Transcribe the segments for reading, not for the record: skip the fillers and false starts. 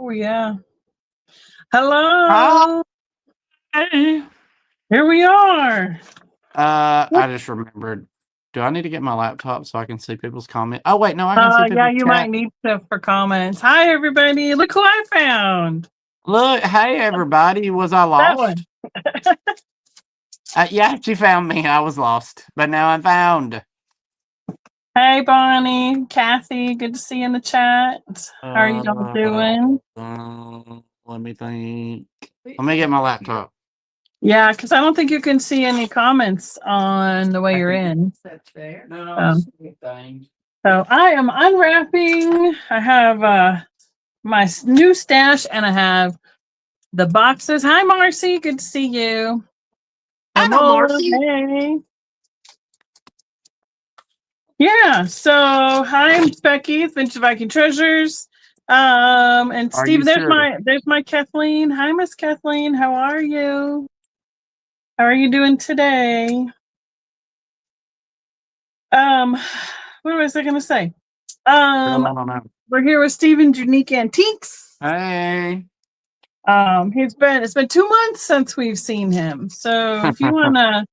Oh, yeah. Hi. Hello. Here we are. I just remembered. Do I need to get my laptop so I can see people's comments? Oh, wait, no, I can see Yeah, people's you chat. might need stuff for comments. Hi, everybody. Look who I found. Look, hey, everybody. Was I That lost? one. Yeah, she found me. I was lost, but now I'm found. Hey, Bonnie, Kathy. Good to see you in the chat. How are you all doing? Let me think. Let me get my laptop. Yeah, because I don't think you can see any comments on the way you're in. That's fair. No, thing. So I am unwrapping. I have my new stash, and I have the boxes. Hi, Marcy. Good to see you. I know Marcy. Hey. Yeah. So hi, I'm Becky, Vintagevikingtreasures. And Are Steve, you there's sure? my Kathleen. Hi, Miss Kathleen. How are you? How are you doing today? What was I gonna say? I don't know. We're here with Steven's Unique Antiques. Hey. It's been 2 months since we've seen him. So if you wanna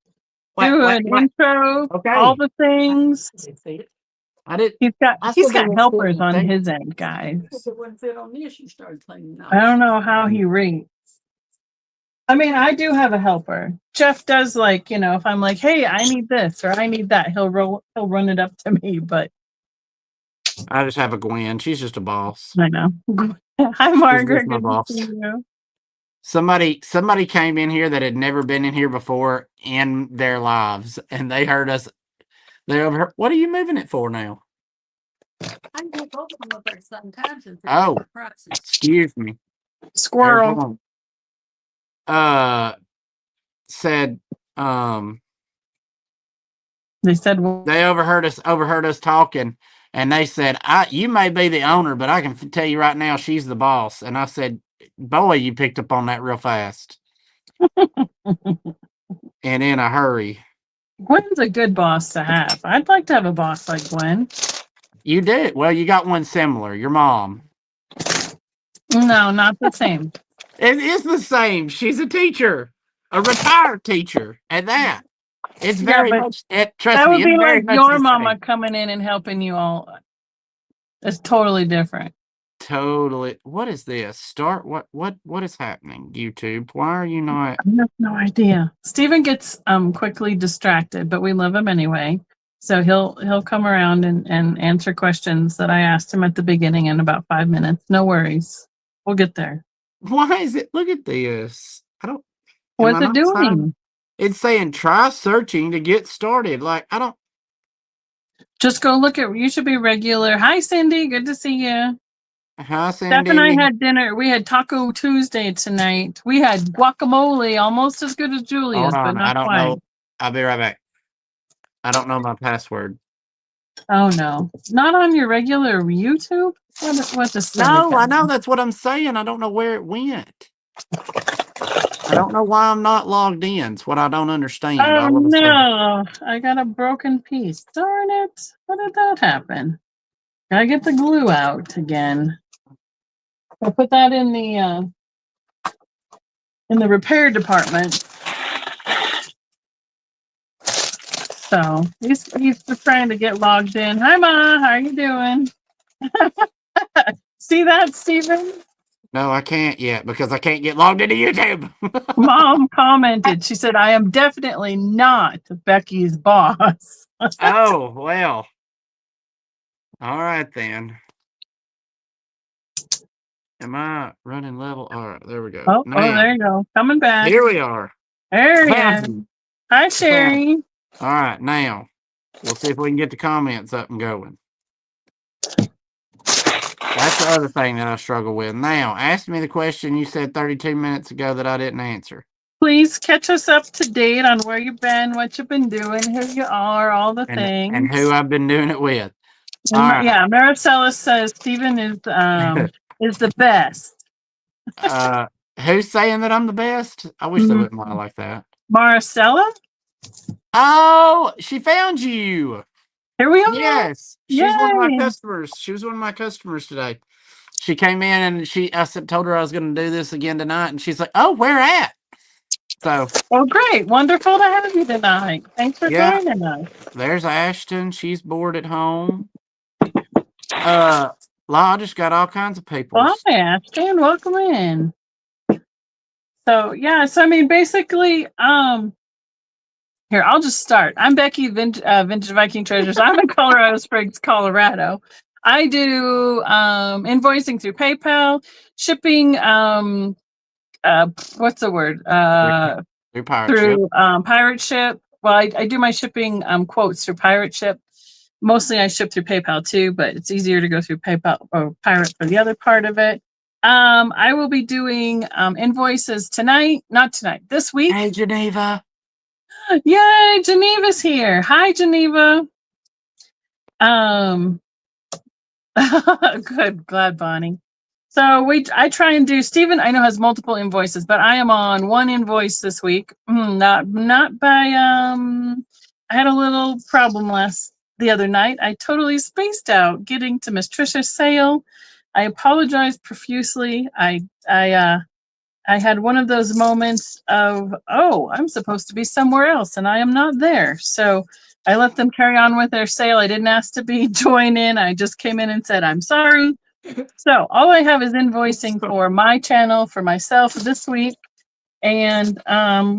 do an intro, all the things. I did. He's got helpers on his end, guys. I don't know how he rates. I mean, I do have a helper. Jeff does, like, if I'm like, hey, I need this or I need that, he'll run it up to me. But I just have a Gwen. She's just a boss. I know. Hi, Margaret. My Good boss. to see you. Somebody came in here that had never been in here before in their lives, and they heard us. What are you moving it for now? I can get both of them up at some times. Oh, excuse me. Squirrel. Said they said they overheard us talking, and they said, you may be the owner, but I can tell you right now she's the boss. And I said, boy, you picked up on that real fast. And in a hurry. Gwen's a good boss to have. I'd like to have a boss like Gwen. You did. Well, you got one similar. Your mom. No, not the same. It is the same. She's a teacher, a retired teacher, at that. It's very much. Trust that me, would be like your mama same. coming in and helping you all. It's totally different. Totally. What is this? What is happening? YouTube. Why are you not? I have no idea. Steven gets quickly distracted, but we love him anyway. So he'll come around and answer questions that I asked him at the beginning in about 5 minutes. No worries. We'll get there. Why is it? Look at this. I don't. What's it doing? It's saying try searching to get started. Like, I don't. Just go look at. You should be regular. Hi, Cindy. Good to see you. Hi, Cindy. Steph and I had dinner. We had Taco Tuesday tonight. We had guacamole, almost as good as Julia's, but not I don't quite. know. I'll be right back. I don't know my password. Oh no, not on your regular YouTube. What the? No, I know, that's what I'm saying. I don't know where it went. I don't know why I'm not logged in. It's what I don't understand. Oh no, I got a broken piece. Darn it! How did that happen? Gotta get the glue out again. I put that in the repair department. So he's just trying to get logged in. Hi, Ma. How are you doing? See that, Steven? No, I can't yet because I can't get logged into YouTube. Mom commented. She said, I am definitely not Becky's boss. Oh, well. All right, then. Am I running level? All right, there we go. Oh, there you go. Coming back. Here we are. There he is. Hi, Sherry. All right, now we'll see if we can get the comments up and going. That's the other thing that I struggle with. Now, ask me the question you said 32 minutes ago that I didn't answer. Please catch us up to date on where you've been, what you've been doing, who you are, all the things. And who I've been doing it with. Yeah, Maricela says Steven is the best. Who's saying that I'm the best? I wish they wouldn't lie like that. Maricela? Oh, she found you. Here we are. Yes. She's one of my customers. She was one of my customers today. she came in and I told her I was going to do this again tonight, and she's like, "Oh, where at?" So, Oh, great. Wonderful to have you tonight. Thanks for yeah, joining us. there's Ashton. She's bored at home. I just got all kinds of people. Well, hi, Ashton. Welcome in. So, yeah, so I mean, basically, here, I'll just start. I'm Becky, Vintage Viking Treasures. I'm in Colorado Springs, Colorado. I do invoicing through PayPal, shipping, what's the word? Through pirate ship. Through Pirate Ship. Well, I do my shipping quotes through Pirate Ship. Mostly I ship through PayPal too, but it's easier to go through PayPal or Pirate for the other part of it. I will be doing invoices tonight, not tonight, this week. Hey, Geneva. Yay, Geneva's here. Hi, Geneva. Good, glad Bonnie. So I try and do, Stephen, I know has multiple invoices, but I am on one invoice this week. Not by I had a little problem the other night. I totally spaced out getting to Miss Trisha's sale. I apologize profusely. I had one of those moments of, oh, I'm supposed to be somewhere else and I am not there. So I let them carry on with their sale. I didn't ask to be joined in. I just came in and said, I'm sorry. So all I have is invoicing for my channel, for myself this week, and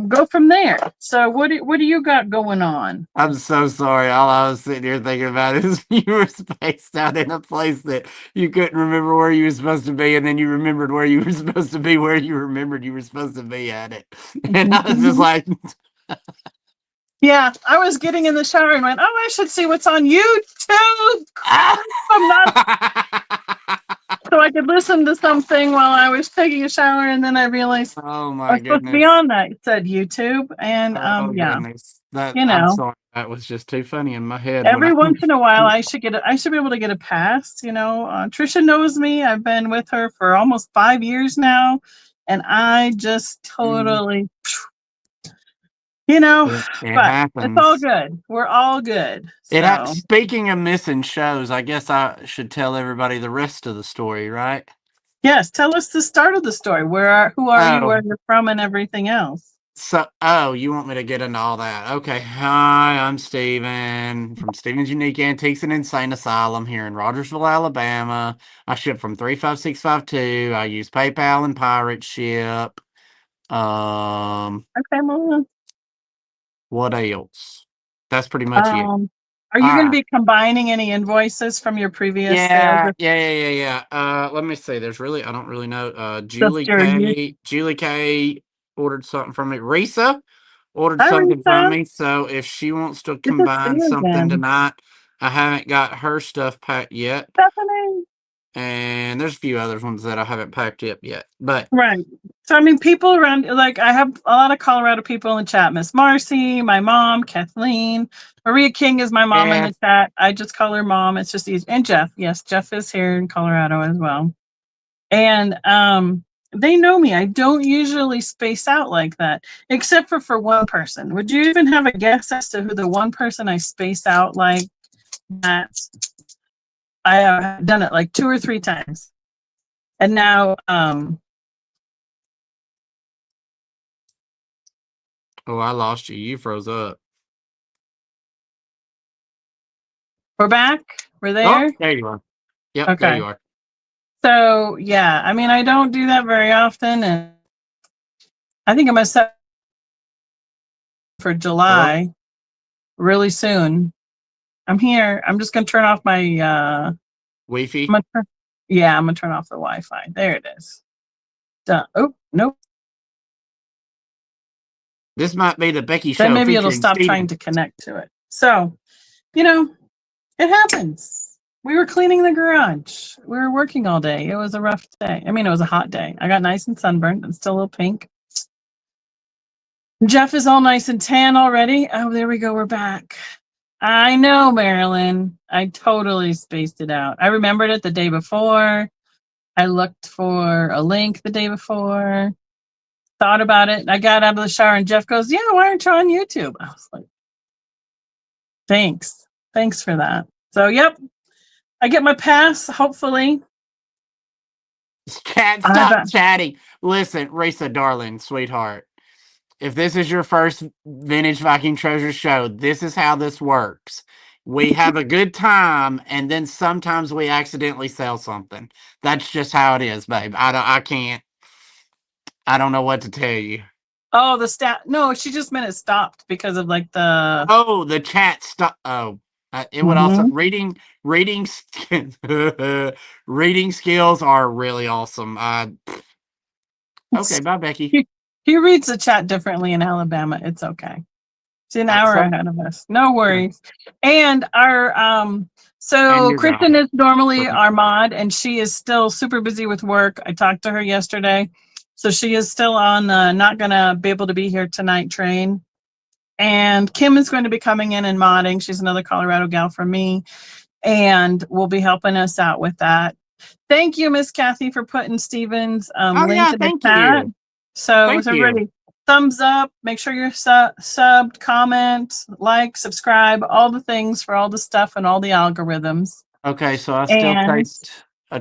go from there. So what do you got going on? I'm so sorry. All I was sitting here thinking about is you were spaced out in a place that you couldn't remember where you were supposed to be, and then you remembered where you were supposed to be, where you remembered you were supposed to be at it. And I was just like, yeah, I was getting in the shower and went, oh, I should see what's on YouTube. I'm not. So I could listen to something while I was taking a shower, and then I realized oh my I was supposed to be on that. It said YouTube, and yeah, goodness. I'm you know, sorry. That was just too funny in my head. every once in a while I should be able to get a pass. You know, Trisha knows me. I've been with her for almost 5 years now, and I just totally, you know, it but happens. it's all good. We're all good. So. Speaking of missing shows, I guess I should tell everybody the rest of the story, right? Yes, tell us the start of the story. Who are you, where you're from, and everything else. So, you want me to get into all that? Okay. Hi, I'm Steven from Steven's Unique Antiques and Insane Asylum here in Rogersville, Alabama. I ship from 35652. I use PayPal and Pirate Ship. Okay, Mama. What else? That's pretty much it. Are you going to be combining any invoices from your previous sales? Yeah. Let me see. I don't really know. Julie K ordered something from me. Risa ordered Hi, something from Risa. me. So if she wants to Good to see combine you something again. tonight, I haven't got her stuff packed yet. Stephanie. And there's a few other ones that I haven't packed up yet. But right. So I mean, people around, like I have a lot of Colorado people in the chat. Miss Marcy, my mom, Kathleen, Maria King is my mom in the chat. I just call her mom. It's just easy. And Jeff, yes, Jeff is here in Colorado as well. And they know me. I don't usually space out like that, except for one person. Would you even have a guess as to who the one person I space out like that? I have done it like 2 or 3 times. And now, oh, I lost you. You froze up. we're back. We're there. Oh, there you are. Yep, okay. There you are. So yeah, I mean, I don't do that very often, and I think I'm gonna set for July really soon. I'm here. I'm just gonna turn off my Wi-Fi. I'm gonna turn off the Wi-Fi. There it is. Done. Oh nope. This might be the Becky show. Then maybe it'll stop trying to connect to it. So, you know, it happens. We were cleaning the garage. We were working all day. It was a rough day. I mean, it was a hot day. I got nice and sunburned and still a little pink. Jeff is all nice and tan already. Oh, there we go. We're back. I know, Marilyn. I totally spaced it out. I remembered it the day before. I looked for a link the day before. Thought about it. I got out of the shower and Jeff goes, yeah, why aren't you on YouTube? I was like, thanks. Thanks for that. So, yep. I get my pass, hopefully. Cat, I stop bet. chatting. Listen, Risa, darling, sweetheart. If this is your first Vintage Viking Treasures show, this is how this works. We have a good time, and then sometimes we accidentally sell something. That's just how it is, babe. I can't. I don't know what to tell you. Oh, the stat. No, she just meant it stopped because of like the. Oh, the chat stop. Oh, it would also Mhm. reading reading skills are really awesome. Okay, bye, Becky. He reads the chat differently in Alabama. It's okay. It's an hour Some ahead of us. No yeah, worries. And our and so your Kristen dog. is normally Looking. our mod, and she is still super busy with work. I talked to her yesterday, so she is still on not gonna be able to be here tonight train. And Kim is going to be coming in and modding. She's another Colorado gal from me, and will be helping us out with that. Thank you, Miss Kathy, for putting Steven's Oh link yeah, in the thank chat. you, So, thank with you. everybody, thumbs up. Make sure you're subbed, comment, like, subscribe, all the things for all the stuff and all the algorithms. Okay, so I still And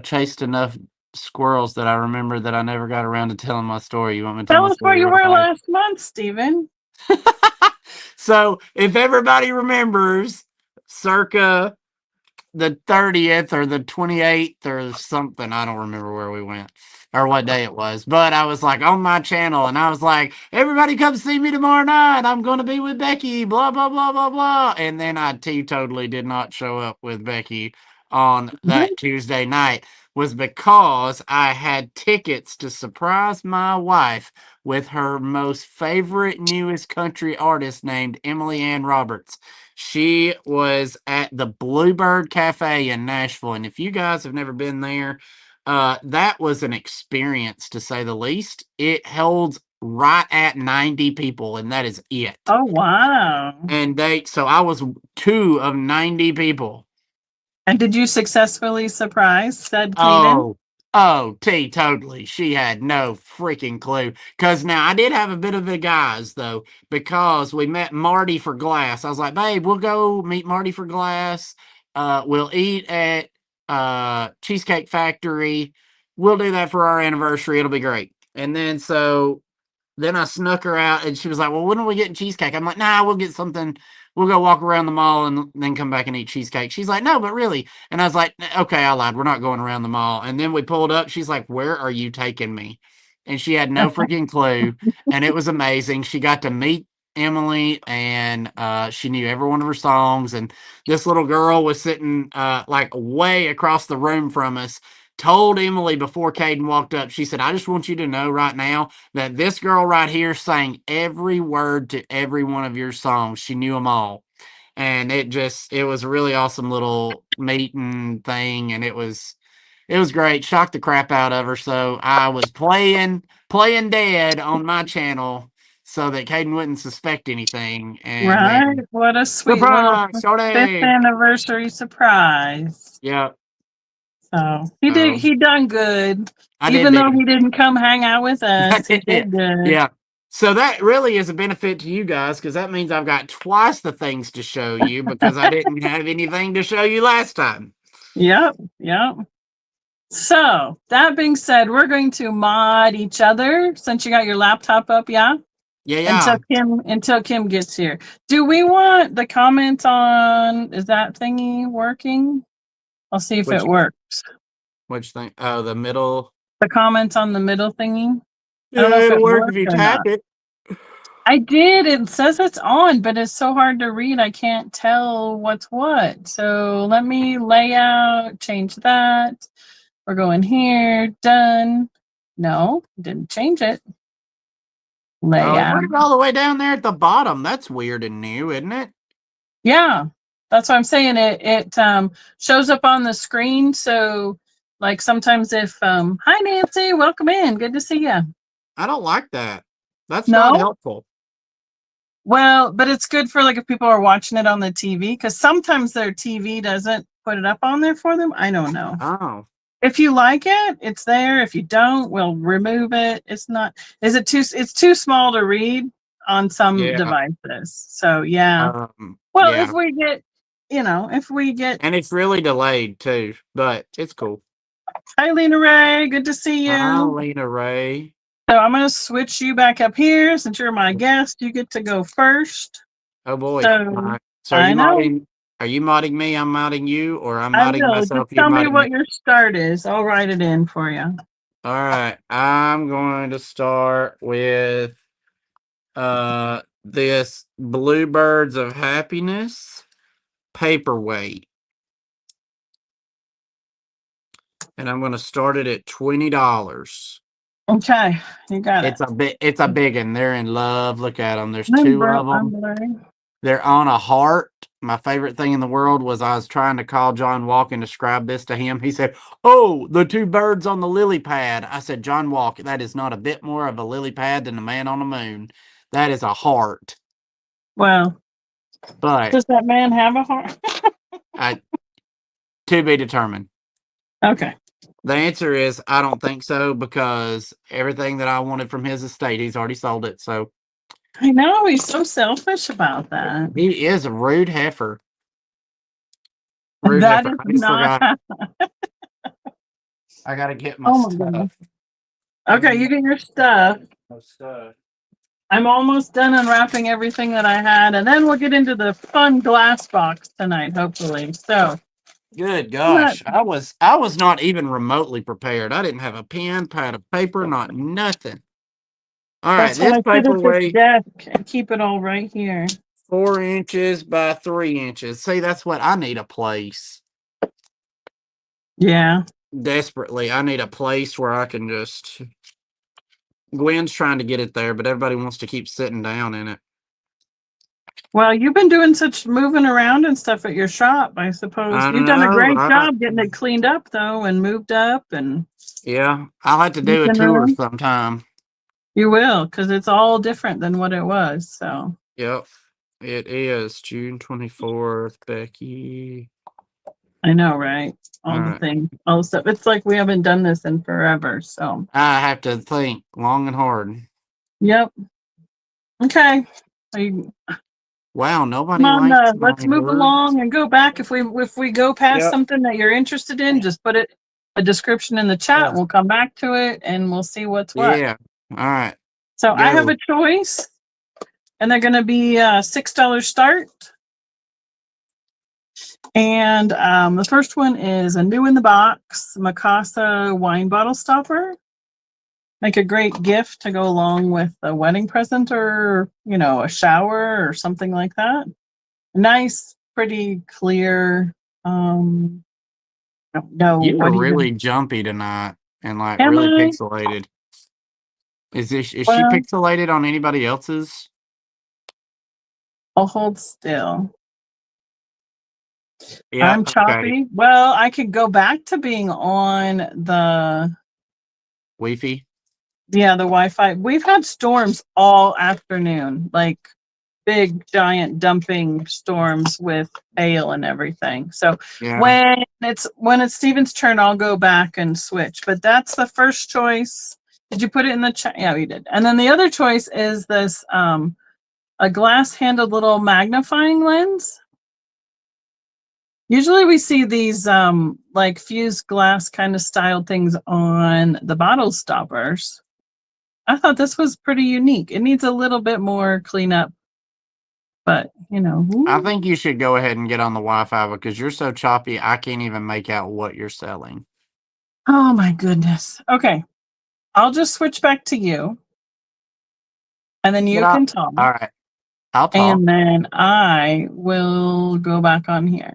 chased enough squirrels that I remember that I never got around to telling my story. You want me to tell tell my us where story you real were fast? last month, Steven. So if everybody remembers, circa the 30th or the 28th or something. I don't remember where we went or what day it was, but I was like on my channel and I was like, everybody come see me tomorrow night. I'm going to be with Becky, blah, blah, blah, blah, blah. And then I totally did not show up with Becky on that Tuesday night was because I had tickets to surprise my wife with her most favorite newest country artist named Emily Ann Roberts. She was at the Bluebird Cafe in Nashville, and if you guys have never been there, that was an experience to say the least. It holds right at 90 people, and that is it. Oh, wow. And so I was two of 90 people. And did you successfully surprise said Kaden? Totally. She had no freaking clue. Cause now I did have a bit of a guys though, because we met Marty for glass. I was like, babe, we'll go meet Marty for glass. We'll eat at Cheesecake Factory. We'll do that for our anniversary. It'll be great. And then I snuck her out and she was like, well, when are we getting cheesecake? I'm like, nah, we'll get something. We'll go walk around the mall and then come back and eat cheesecake. She's like, no, but really. And I was like, okay, I lied. We're not going around the mall. And then we pulled up. She's like, where are you taking me? And she had no freaking clue. And it was amazing. She got to meet Emily and she knew every one of her songs. And this little girl was sitting like way across the room from us. Told Emily before Caden walked up, she said, I just want you to know right now that this girl right here sang every word to every one of your songs. She knew them all. And it was a really awesome little meeting thing. And it was great. Shocked the crap out of her. So I was playing dead on my channel so that Caden wouldn't suspect anything. And Right. then What a sweet little surprise, 5th Shorty. anniversary surprise. Yeah. So So he done good. I Even though did. he didn't come hang out with us, he did good. Yeah. So that really is a benefit to you guys because that means I've got twice the things to show you because I didn't have anything to show you last time. Yep. Yep. So that being said, we're going to mod each other since you got your laptop up, yeah? Yeah. Until Kim gets here. Do we want the comments on is that thingy working? I'll see if Which it works. thing? Oh, the middle. The comments on the middle thingy. I don't know Yeah, if it'll it work if worked you or tap not. it. I did. It says it's on, but it's so hard to read. I can't tell what's what. So let me layout, change that. We're going here. Done. No, didn't change it. Oh, it Layout. put it all the way down there at the bottom. That's weird and new, isn't it? Yeah, that's what I'm saying. It shows up on the screen. So like sometimes if hi Nancy, welcome in. Good to see you. I don't like that. That's not No? helpful. Well, but it's good for like if people are watching it on the TV because sometimes their TV doesn't put it up on there for them. I don't know. Oh. If you like it, it's there. If you don't, we'll remove it. It's not. Is it too? It's too small to read on some Yeah. devices. So yeah. Well, if Yeah. we get, if we get And it's really delayed too, but it's cool. Hi, Lena Ray. Good to see you. Hi, Lena Ray. So I'm going to switch you back up here since you're my guest. You get to go first. Oh boy. So So are I you know. modding? Are you modding me? I'm modding you, or I'm I modding will. Just myself? You tell me modding what me? your start is. I'll write it in for you. All right. I'm going to start with this Bluebirds of Happiness paperweight. And I'm going to start it at $20. Okay, you got it. It's a big one. They're in love. Look at them. There's two of them. They're on a heart. My favorite thing in the world was I was trying to call John Walk and describe this to him. He said, "Oh, the two birds on the lily pad." I said, "John Walk, that is not a bit more of a lily pad than the man on the moon. That is a heart." Well, But does that man have a heart? to be determined. Okay. The answer is I don't think so, because everything that I wanted from his estate, he's already sold it. So I know he's so selfish about that. he is a rude heifer. Rude That heifer. is I just not. forgot. I gotta get my Oh my stuff. goodness. Okay, you get your stuff. My stuff. I'm almost done unwrapping everything that I had, and then we'll get into the fun glass box tonight, hopefully. So Good gosh. I was not even remotely prepared. I didn't have a pen, pad of paper, not nothing. All right, that's why this I sit at this paperweight, desk and keep it all right here. 4 inches by 3 inches. See, that's what I need, a place. Yeah. Desperately. I need a place where I can just. Gwen's trying to get it there, but everybody wants to keep sitting down in it. Well, you've been doing such moving around and stuff at your shop, I suppose. I You've done a know, great right? job getting it cleaned up, though, and moved up, and Yeah, I'll have to do a looking tour around. sometime. You will, because it's all different than what it was. So Yep, it is June 24th, Becky. I know, right? All All the right. things, all the stuff. It's like we haven't done this in forever. So I have to think long and hard. yep. Okay. Are you, Wow, come nobody on, likes let's my move words. along and go back. If we go past Yep. something that you're interested in, just put it a description in the chat. Yeah. We'll come back to it and we'll see what's what. Yeah. All right. So I have Go. a choice, and they're going to be $6 start. And the first one is a new in the box Mikasa wine bottle stopper. Make a great gift to go along with a wedding present, or a shower or something like that. Nice, pretty clear. No, You what were do you? really jumpy tonight and like Am really I? pixelated. Is she Well, pixelated on anybody else's? I'll hold still. Yeah. I'm Okay. choppy. Well, I could go back to being on the Wi-Fi. the Wi-Fi. We've had storms all afternoon, like big giant dumping storms with hail and everything. So Yeah. when it's Steven's turn, I'll go back and switch. But that's the first choice. Did you put it in the chat? Yeah, we did. And then the other choice is this a glass handled little magnifying lens. Usually we see these like fused glass kind of style things on the bottle stoppers. I thought this was pretty unique. It needs a little bit more cleanup, but I think you should go ahead and get on the Wi-Fi, because you're so choppy, I can't even make out what you're selling. Oh my goodness. Okay. I'll just switch back to you, and then you can talk. All right. I'll talk. And then I will go back on here.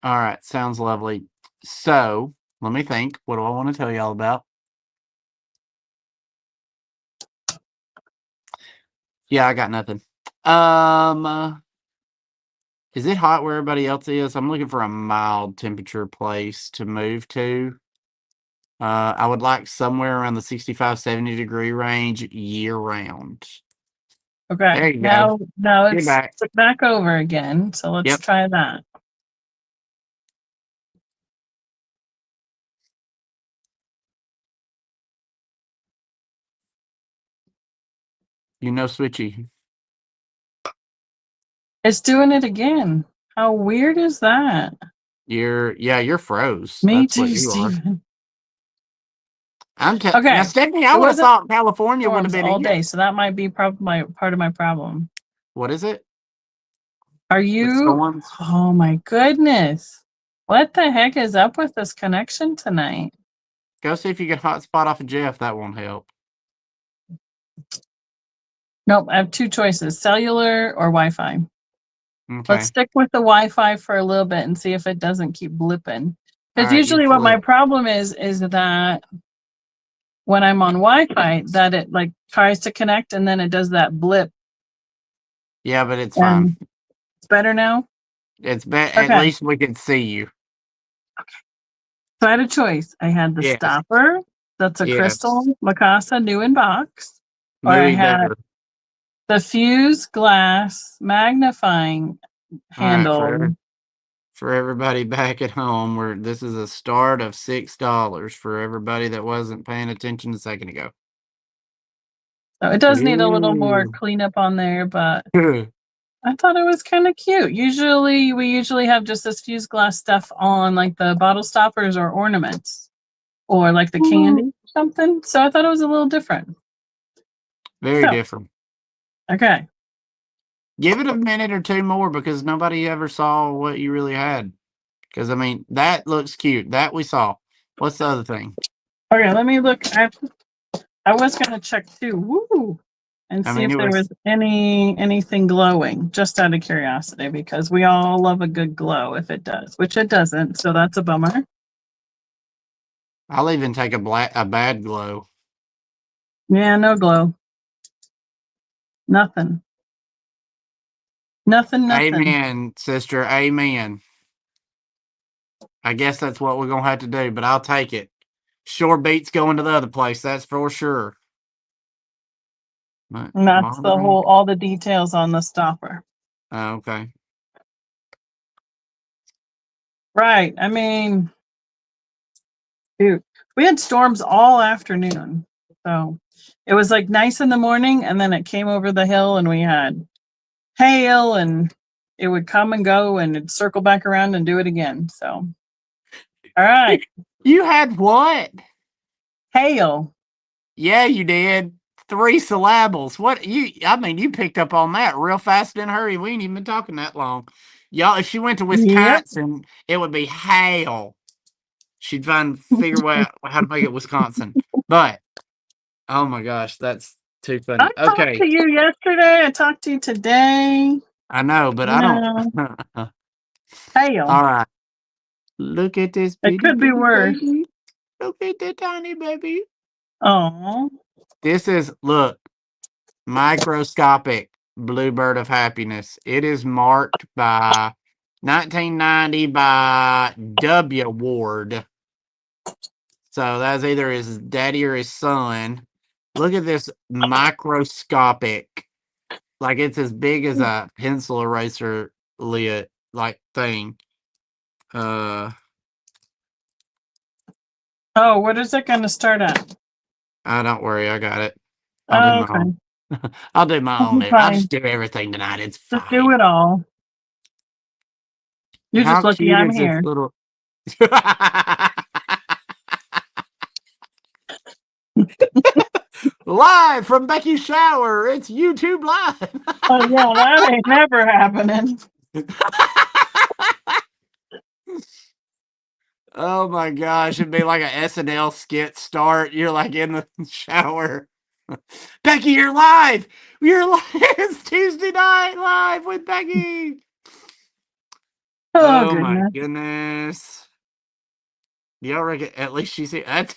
All right. Sounds lovely. So let me think. What do I want to tell y'all about? Yeah, I got nothing. Is it hot where everybody else is? I'm looking for a mild temperature place to move to. I would like somewhere around the 65, 70 degree range year round. Okay. There you now, go. Now Get it's back. back over again. So let's try that. Switchy. It's doing it again. How weird is that? You're froze. Me That's too, what you are. Steven. Now, Okay. Stephanie, I It would have wasn't thought California would have storms been all here. day, so that might be part of my problem. What is it? Are The you? storms? Oh my goodness! What the heck is up with this connection tonight? Go see if you can hotspot off of Jeff. That won't help. Nope. I have two choices: cellular or Wi-Fi. Okay. Let's stick with the Wi-Fi for a little bit and see if it doesn't keep blipping. Because All right, usually, what my problem is that when I'm on Wi-Fi, that it like tries to connect and then it does that blip. Yeah, but it's fine. It's better now. It's at Okay. least we can see you. So I had a choice. I had the Yes. stopper. That's a Yes. crystal Mikasa new in box. Or I Muy had better. the fused glass magnifying handle. All right, for everybody back at home, this is a start of $6 for everybody that wasn't paying attention a second ago. So it does need a little more cleanup on there, but I thought it was kind of cute. We usually have just this fused glass stuff on like the bottle stoppers or ornaments or like the candy or something. So I thought it was a little different. Very different. Okay. Give it a minute or two more because nobody ever saw what you really had. Because, I mean, that looks cute. That we saw. What's the other thing? Okay, let me look. I was going to check too. Woo! And see if there was anything glowing, just out of curiosity, because we all love a good glow if it does, which it doesn't. So that's a bummer. I'll even take a bad glow. Yeah, no glow. Nothing. Nothing. Amen, sister. Amen. I guess that's what we're going to have to do, but I'll take it. Sure beats going to the other place. That's for sure. And that's all the details on the stopper. Oh, okay. Right. I mean, dude, we had storms all afternoon. So it was like nice in the morning, and then it came over the hill and we had hail, and it would come and go and it'd circle back around and do it again. So, all right. You had what? Hail. Yeah, you did. 3 syllables. You picked up on that real fast in a hurry. We ain't even been talking that long. Y'all, if she went to Wisconsin, it would be hail. She'd figure out how to make it Wisconsin. But, oh my gosh, that's too funny. I talked to you yesterday. I talked to you today. I know, but I don't. Hail. All right. Look at this It could be worse. baby. Look at the tiny baby. Oh. This is, microscopic bluebird of happiness. It is marked by 1990 by W. Ward. So that's either his daddy or his son. Look at this microscopic. Like it's as big as a pencil eraser lid thing. Oh, what is it going to start at? Don't worry, I got it. I'll do my own. I'll do my own. I'll just do everything tonight. It's fine. Just do it all. You're just lucky I'm here. Little... Live from Becky's shower. It's YouTube Live. Oh, yeah, that ain't never happening. Oh my gosh, it'd be like an SNL skit start. You're like in the shower. Becky, you're live. You're live. It's Tuesday night live with Becky. Oh my goodness. Y'all reckon at least she's here? That's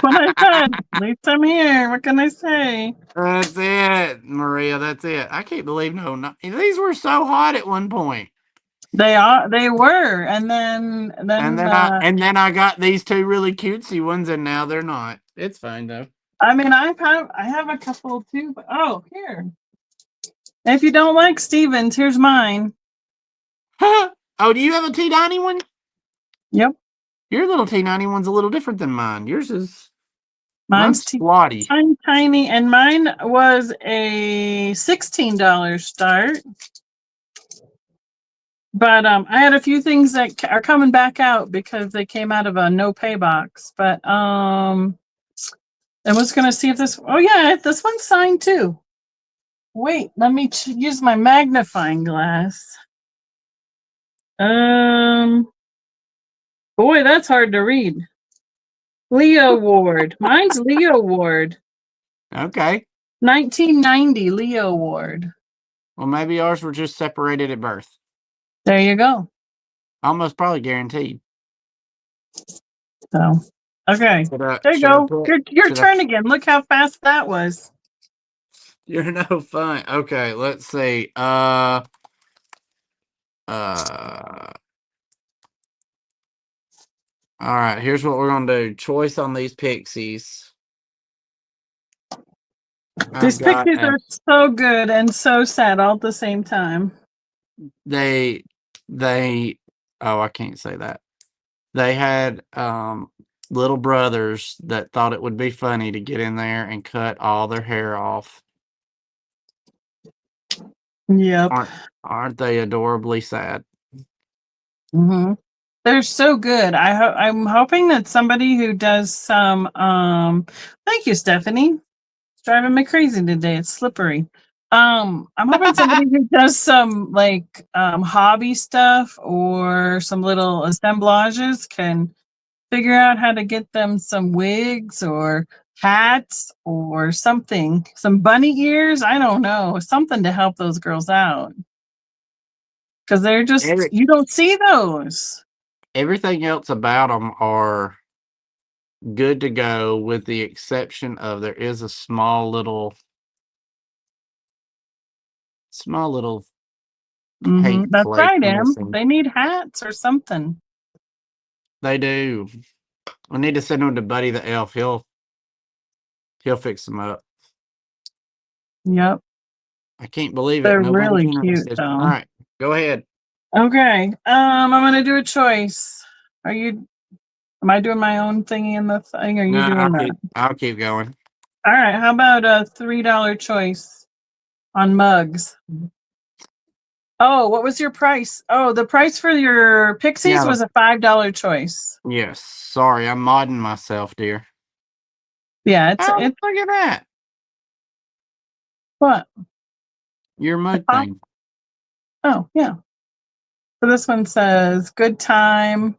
what I said. At least I'm here. What can I say? That's it, Maria. That's it. I can't believe these were so hot at one point. They were, and then I got these 2 really cutesy ones, and now they're not. It's fine though. I mean, I have a couple too, but here. If you don't like Stevens, here's mine. Oh, do you have a T90 one? Yep. Your little T90 one's a little different than mine. Yours is mine's slotty. Tiny, and mine was a $16 start. But I had a few things that are coming back out because they came out of a no pay box. But I was gonna see if this. Oh yeah, this one's signed too. Wait, let me use my magnifying glass. Boy, that's hard to read. Leo Ward. Mine's Leo Ward. Okay. 1990 Leo Ward. Well, maybe ours were just separated at birth. There you go. Almost probably guaranteed. So, okay. There you go. Your turn again. Look how fast that was. You're no fun. Okay, let's see. All right, here's what we're gonna do. Choice on these pixies. These pixies are so good and so sad all at the same time. They oh, I can't say that. They had little brothers that thought it would be funny to get in there and cut all their hair off. Yep. Aren't they adorably sad? Mm-hmm. They're so good. I'm hoping that somebody who does some thank you, Stephanie. It's driving me crazy today. It's slippery. I'm hoping somebody who does some like hobby stuff or some little assemblages can figure out how to get them some wigs or hats or something, some bunny ears. I don't know, something to help those girls out. Because they're just, you don't see those. Everything else about them are good to go, with the exception of there is a small little That's right, Em. missing. They need hats or something. They do. We need to send them to Buddy the Elf. He'll fix them up. Yep. I can't believe They're it. Nobody's really cute, though. All right, go ahead. Okay. I'm gonna do a choice. Am I doing my own thingy in the thing? Or are you doing that? I'll keep going. All right. How about a $3 choice on mugs? Oh, what was your price? Oh, the price for your pixies was a $5 choice. Yes. Sorry, I'm modding myself, dear. Yeah, it's look at that. What? Your mug thing. Oh, yeah. So this one says, good time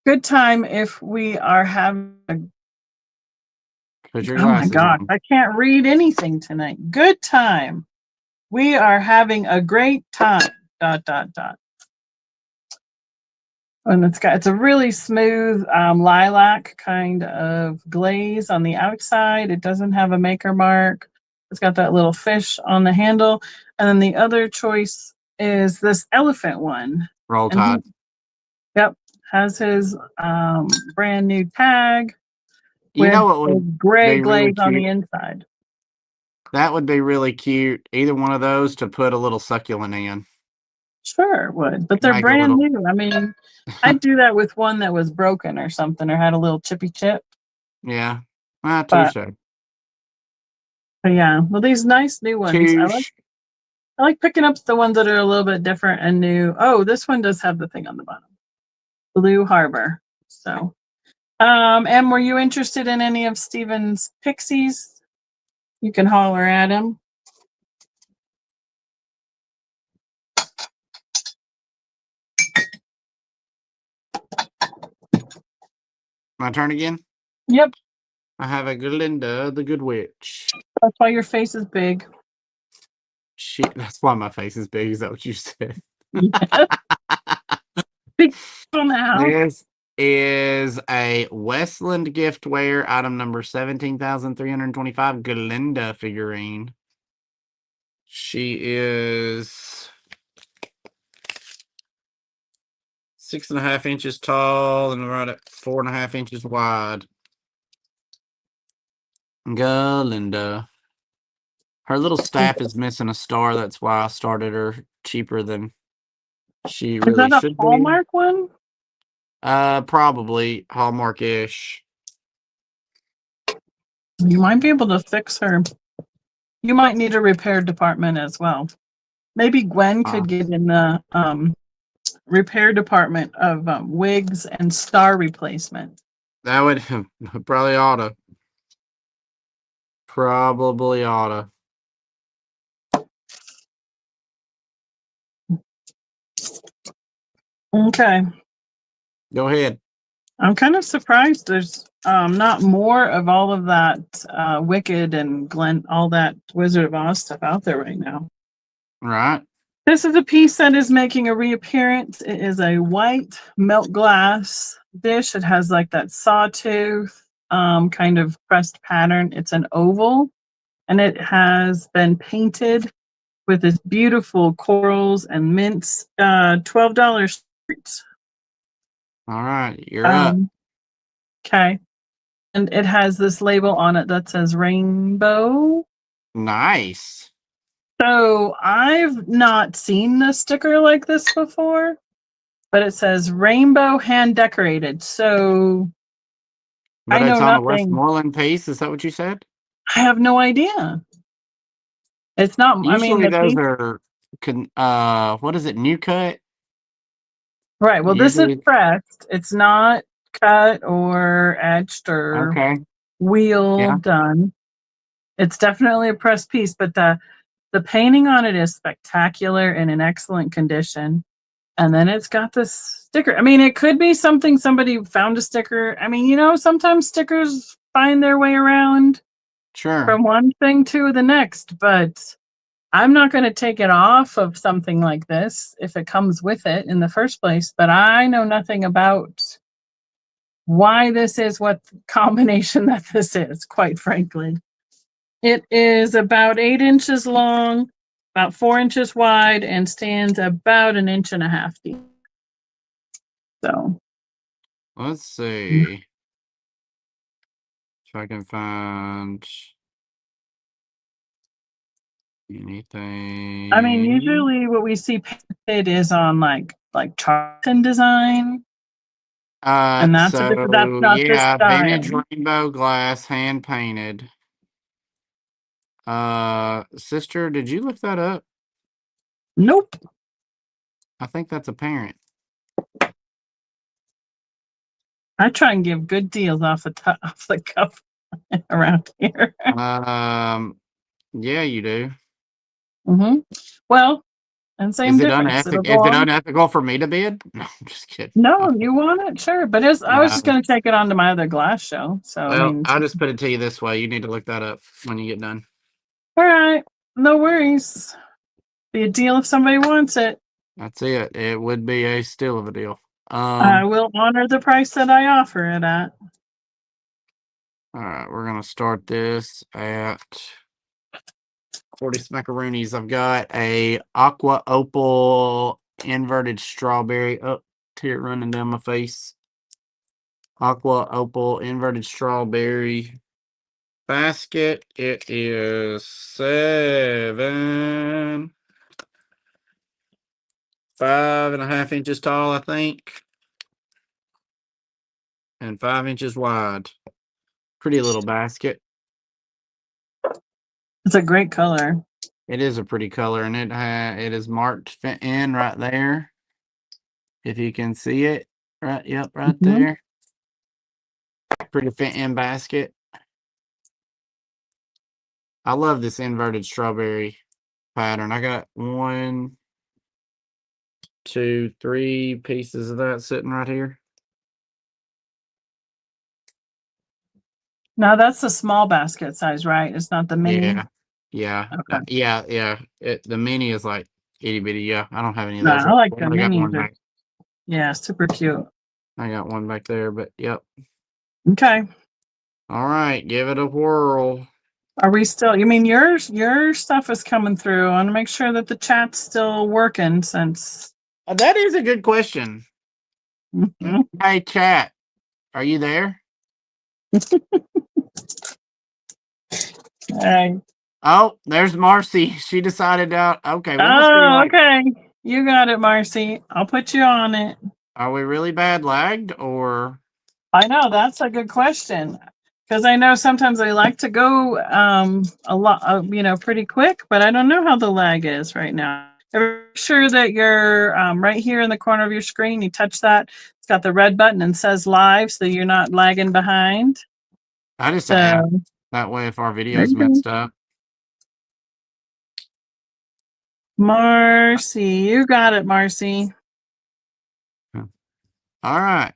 if we are having a... Put your glasses oh my gosh, on. I can't read anything tonight. Good time. We are having a great time. ... And it's a really smooth lilac kind of glaze on the outside. It doesn't have a maker mark. It's got that little fish on the handle. And then the other choice is this elephant one. Roll Tide. Yep. Has his brand new tag. You know what would gray glaze on the inside. That would be really cute. Either one of those to put a little succulent in. Sure, it would. But they're brand new. I mean, I'd do that with one that was broken or something or had a little chippy chip. Yeah. Touche. But yeah, well, these nice new ones. I like picking up the ones that are a little bit different and new. Oh, this one does have the thing on the bottom. Blue Harbor. So, and were you interested in any of Steven's pixies? You can holler at him. My turn again? Yep. I have a Glinda, the Good Witch. That's why your face is big. Shit, that's why my face is big. Is that what you said? Yes. Big now. This is a Westland giftware item number 17,325 Glinda figurine. She is 6.5 inches tall and right at 4.5 inches wide. Glinda. Her little staff is missing a star. That's why I started her cheaper than she really should be. Is that a Hallmark one? Probably Hallmark-ish. You might be able to fix her. You might need a repair department as well. Maybe Gwen could get in the repair department of wigs and star replacement. That would probably oughta. probably oughta. Okay. Go ahead. I'm kind of surprised there's not more of all of that Wicked and Glen, all that Wizard of Oz stuff out there right now. Right. This is a piece that is making a reappearance. It is a white melt glass dish. It has like that sawtooth kind of pressed pattern. It's an oval, and it has been painted with this beautiful corals and mints. $12. All right. You're up. Okay. And it has this label on it that says rainbow. Nice. So I've not seen a sticker like this before, but it says rainbow hand decorated. So But I know it's on a nothing. Westmoreland piece. Is that what you said? I have no idea. It's not, I mean, Usually the those piece, are what is it, new cut? right. Well, this is Usually pressed. It's not cut or etched or okay. wheel Yeah, done. It's definitely a pressed piece, but the painting on it is spectacular and in excellent condition. And then it's got this sticker. I mean, it could be something somebody found a sticker. I mean, sometimes stickers find their way around sure. from one thing to the next, but I'm not going to take it off of something like this if it comes with it in the first place. But I know nothing about why this is what combination that this is, quite frankly. It is about 8 inches long, about 4 inches wide, and stands about 1.5 inches deep. So, Let's see if I can find I mean, anything. usually what we see painted is on like tartan design, and that's So not this yeah, vintage style. rainbow glass, hand painted. Sister, did you look that up? Nope. I think that's a parent. I try and give good deals off off the cuff around here. Yeah, you do. Well, and same Is it difference. It'll unethical? go Is it on. unethical for me to bid? No, I'm just kidding. No, you want it, sure. But I was just No. going to take it on to my other glass show. So I Well, mean, I'll just put it to you this way. You need to look that up when you get done. all right, no worries. Be a deal if somebody wants it. That's it. It would be a steal of a deal. I will honor the price that I offer it at. All right, we're gonna start this at 40 smackaroonies. I've got a aqua opal inverted strawberry. Oh, tear running down my face. Aqua opal inverted strawberry basket. It is 5.5 inches tall, I think, and 5 inches wide. Pretty little basket. It's a great color. It is a pretty color, and it is marked fit in right there. If you can see it, right, yep, right Mhm. there. Pretty fit in basket. I love this inverted strawberry pattern. I got 1, 2, 3 pieces of that sitting right here. Now that's the small basket size, right? It's not the mini. Yeah, Okay. yeah. The mini is like itty bitty. Yeah, I don't have any of No, those I right like there. the I got minis. one back. Yeah, super cute. I got one back there, but yep. Okay. All right, give it a whirl. Are we still? You mean your stuff is coming through? I want to make sure that the chat's still working since. That is a good question. Mhm. Hey, chat, are you there? All right. Oh, there's Marcy. She decided out. Okay, we must be Oh, like, okay. You got it, Marcy. I'll put you on it. are we really bad lagged or? I know that's a good question because I know sometimes I like to go a lot, pretty quick, but I don't know how the lag is right now. Make sure that you're right here in the corner of your screen. You touch that. It's got the red button and says live, so you're not lagging behind. I just So asked. That way, if our video's messed up. Marcy, you got it, Marcy. All right.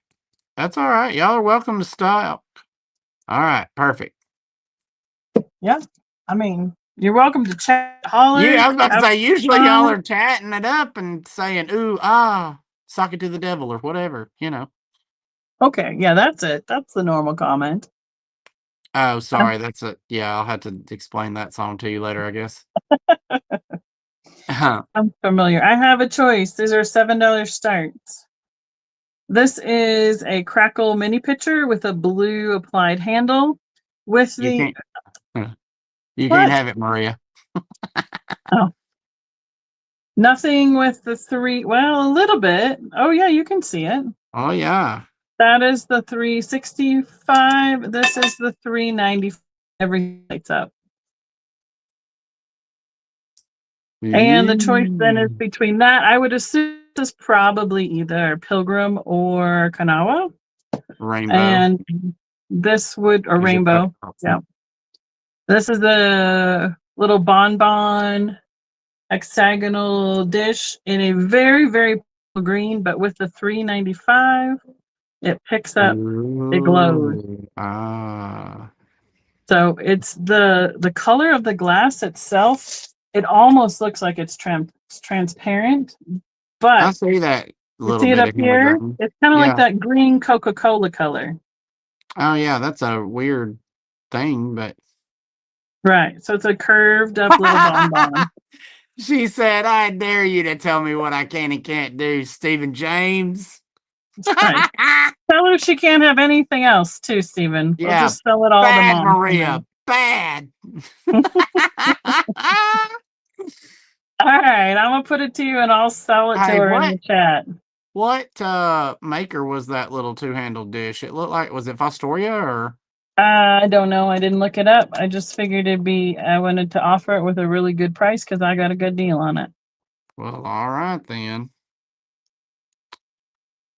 That's all right. Y'all are welcome to stop. All right. Perfect. Yeah. I mean, you're welcome to chat, holler. Yeah, I was about to say, usually y'all fun. are chatting it up and saying, ooh, ah, sock it to the devil or whatever, Okay, yeah, that's it. That's the normal comment. Oh, sorry. That's a, yeah, I'll have to explain that song to you later, I guess. I'm familiar. I have a choice. These are $7 starts. This is a Crackle mini pitcher with a blue applied handle with You the can't, you what? can't have it, Maria. Oh. Nothing with the three. Well, a little bit. Oh yeah, you can see it. Oh, yeah. That is the 365. This is the 390. Everything lights up. And the choice then is between that. I would assume this is probably either Pilgrim or Kanawa. Rainbow. And this would, or Rainbow. Yeah. This is the little bonbon hexagonal dish in a very, very green, but with the 395, it picks up, it glows. Ah. So it's the color of the glass itself. It almost looks like it's transparent, but I see that you little see it bit up of here. green. It's kind of Yeah. like that green Coca-Cola color. Oh, yeah, that's a weird thing, but. Right. So it's a curved up little bonbon. She said, I dare you to tell me what I can and can't do, Stephen James. Right. Tell her she can't have anything else too, Stephen. We'll Yeah. just sell it all to Bad, Mom. Maria. Bad. All right, I'm gonna put it to you, and I'll sell it to Hey, her in the chat. what maker was that little two-handled dish? It looked like, was it Fostoria or? I don't know. I didn't look it up. I just figured I wanted to offer it with a really good price because I got a good deal on it. Well, all right then.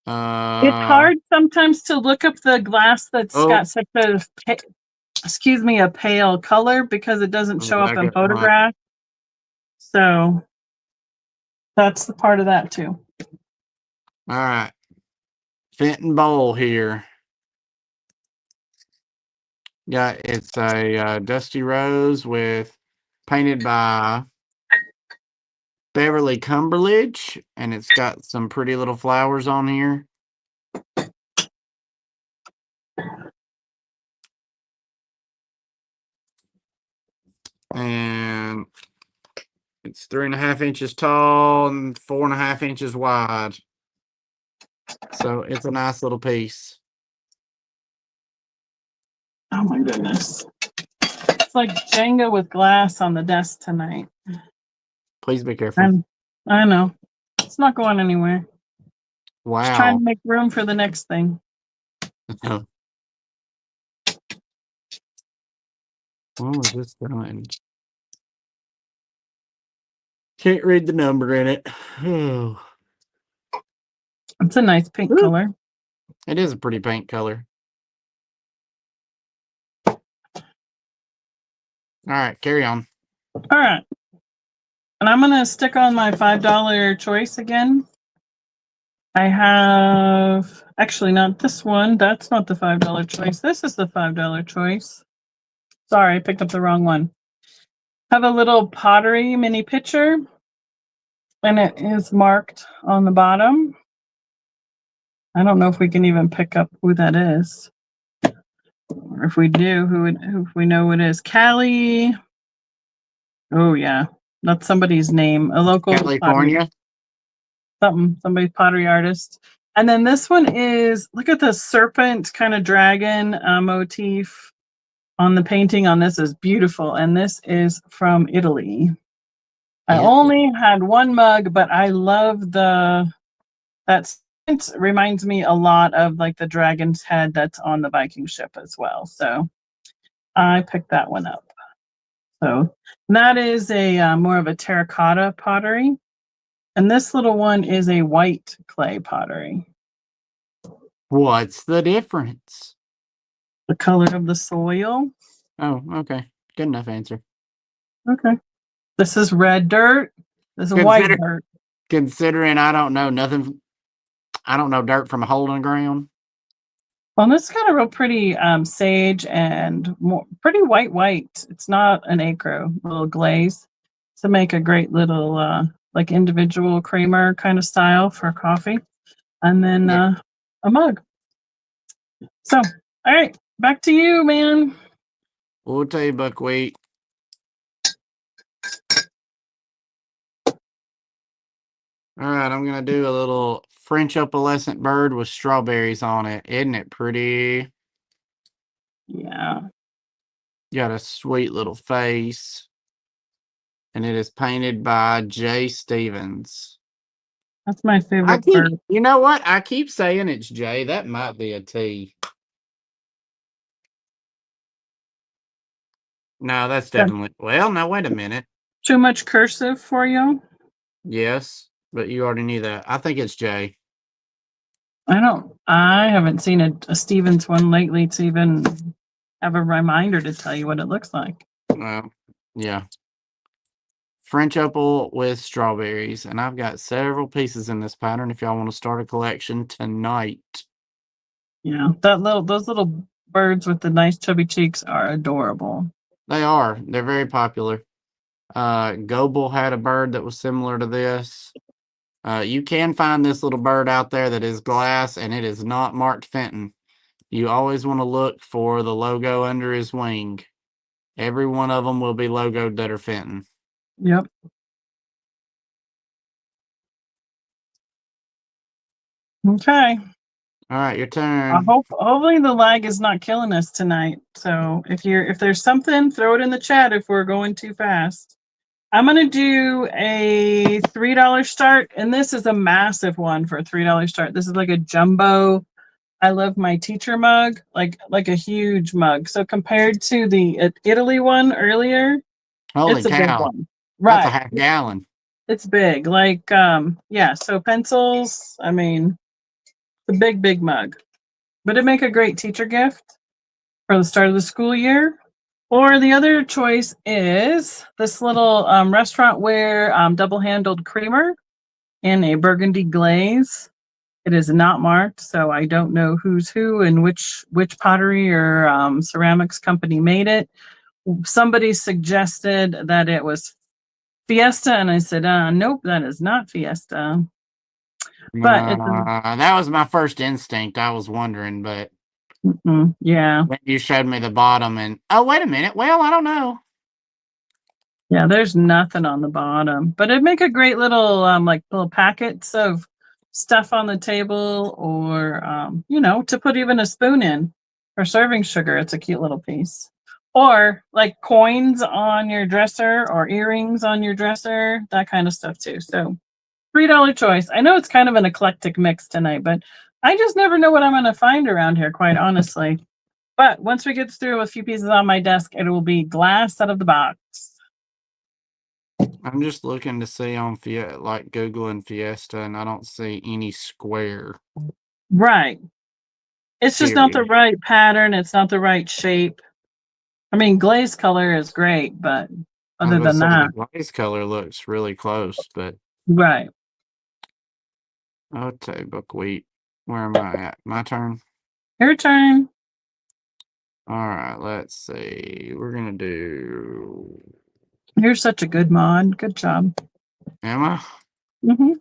It's hard sometimes to look up the glass that's got such a, a pale color because it doesn't show up in photographs. So that's the part of that too. All right. Fenton Bowl here. Yeah, it's a Dusty Rose with painted by Beverly Cumberledge, and it's got some pretty little flowers on here. And it's 3.5 inches tall and 4.5 inches wide. So it's a nice little piece. Oh my goodness. It's like Jenga with glass on the desk tonight. Please be careful. I know. It's not going anywhere. Wow. Just trying to make room for the next thing. What was this doing? Can't read the number in it. Oh. It's a nice pink color. It is a pretty pink color. All right, carry on. All right. And I'm going to stick on my $5 choice again. I have, actually not this one. That's not the $5 choice. This is the $5 choice. Sorry, I picked up the wrong one. I have a little Pottery mini pitcher, and it is marked on the bottom. I don't know if we can even pick up who that is. Or if we do, if we know who it is. Callie. Oh, yeah. That's somebody's name. A local California. Somebody's pottery artist. And then this one is, look at the serpent kind of dragon motif on the painting on this is beautiful. And this is from Italy. I only had one mug, but I love that reminds me a lot of like the dragon's head that's on the Viking ship as well. So I picked that one up. So that is a more of a terracotta pottery. And this little one is a white clay pottery. What's the difference? The color of the soil. Oh, okay. Good enough answer. Okay. This is red dirt. This is white Consider dirt. considering I don't know nothing. I don't know dirt from a hole in the ground. Well, this got a real pretty sage and more pretty white. It's not an acro, little glaze to make a great little like individual creamer kind of style for coffee. And then Yeah. a mug. So, all right, back to you, man. We'll tell you, buckwheat. All right, I'm gonna do a little French opalescent bird with strawberries on it. Isn't it pretty? Yeah, Got a sweet little face, and it is painted by Jay Stevens. that's my I favorite keep, bird. you know what? I keep saying it's Jay. That might be a T. No, that's Got definitely. Well, now wait a minute. too much cursive for you? Yes, but you already knew that. I think it's Jay. I haven't seen a Stevens one lately to even have a reminder to tell you what it looks like. Well, yeah. French opal with strawberries, and I've got several pieces in this pattern. If y'all want to start a collection tonight, Yeah, those little birds with the nice chubby cheeks are adorable. they are. They're very popular. Goebel had a bird that was similar to this. You can find this little bird out there that is glass, and it is not marked Fenton. You always want to look for the logo under his wing. Every one of them will be logoed that are Fenton. Yep. Okay. All right, your turn. Hopefully the lag is not killing us tonight. So if there's something, throw it in the chat if we're going too fast. I'm gonna do a $3 start, and this is a massive one for a $3 start. This is like a jumbo. I love my teacher mug, like a huge mug. So compared to the Italy one earlier, Holy it's a big cow. one. That's a Right. half gallon. It's big. Like yeah, so pencils, I mean, the big mug. But it'd make a great teacher gift for the start of the school year. Or the other choice is this little restaurant ware double-handled creamer in a burgundy glaze. It is not marked, so I don't know who's who and which pottery or ceramics company made it. Somebody suggested that it was Fiesta, and I said, nope, that is not Fiesta. But it's That was my first instinct. I was wondering, but yeah. when you showed me the bottom, and oh, wait a minute. Well, I don't know. Yeah, there's nothing on the bottom, but it'd make a great little like little packets of stuff on the table, or to put even a spoon in for serving sugar. It's a cute little piece. Or like coins on your dresser or earrings on your dresser, that kind of stuff too. So $3 choice. I know it's kind of an eclectic mix tonight, but I just never know what I'm going to find around here, quite honestly. But once we get through a few pieces on my desk, it will be glass out of the box. I'm just looking to see on like Googling Fiesta, and I don't see any square. Right. It's just not the Period. right pattern. It's not the right shape. I mean, glaze color is great, but I was other gonna than say that, the glaze color looks really close, but right. okay, buckwheat. Where am I at? My turn. Your turn. All right, let's see. We're gonna do. You're such a good mod. Good job. Am I? hmm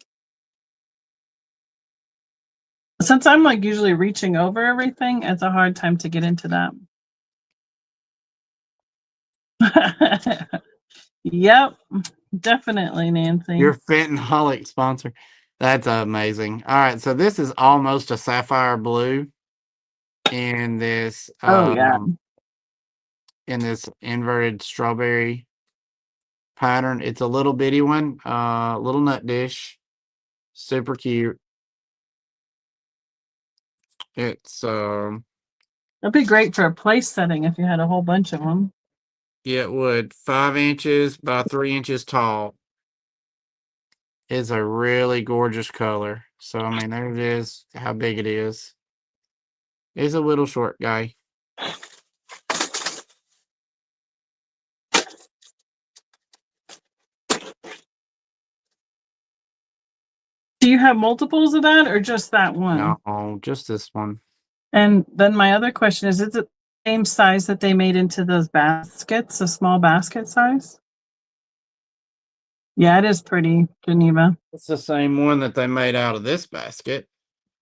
Since I'm like usually reaching over everything, it's a hard time to get into that. Yep, definitely, Nancy. Your Fenton Holic sponsor. That's amazing. All right, so this is almost a sapphire blue in this Oh yeah. in this inverted strawberry pattern. It's a little bitty one, little nut dish, super cute. It's That'd be great for a place setting if you had a whole bunch of them. yeah, it would 5 inches by 3 inches tall. Is a really gorgeous color. So I mean, there it is. How big it is. It's a little short guy. Do you have multiples of that or just that one? No, just this one. And then my other question is it the same size that they made into those baskets, a small basket size? Yeah, it is pretty, Geneva. It's the same one that they made out of this basket,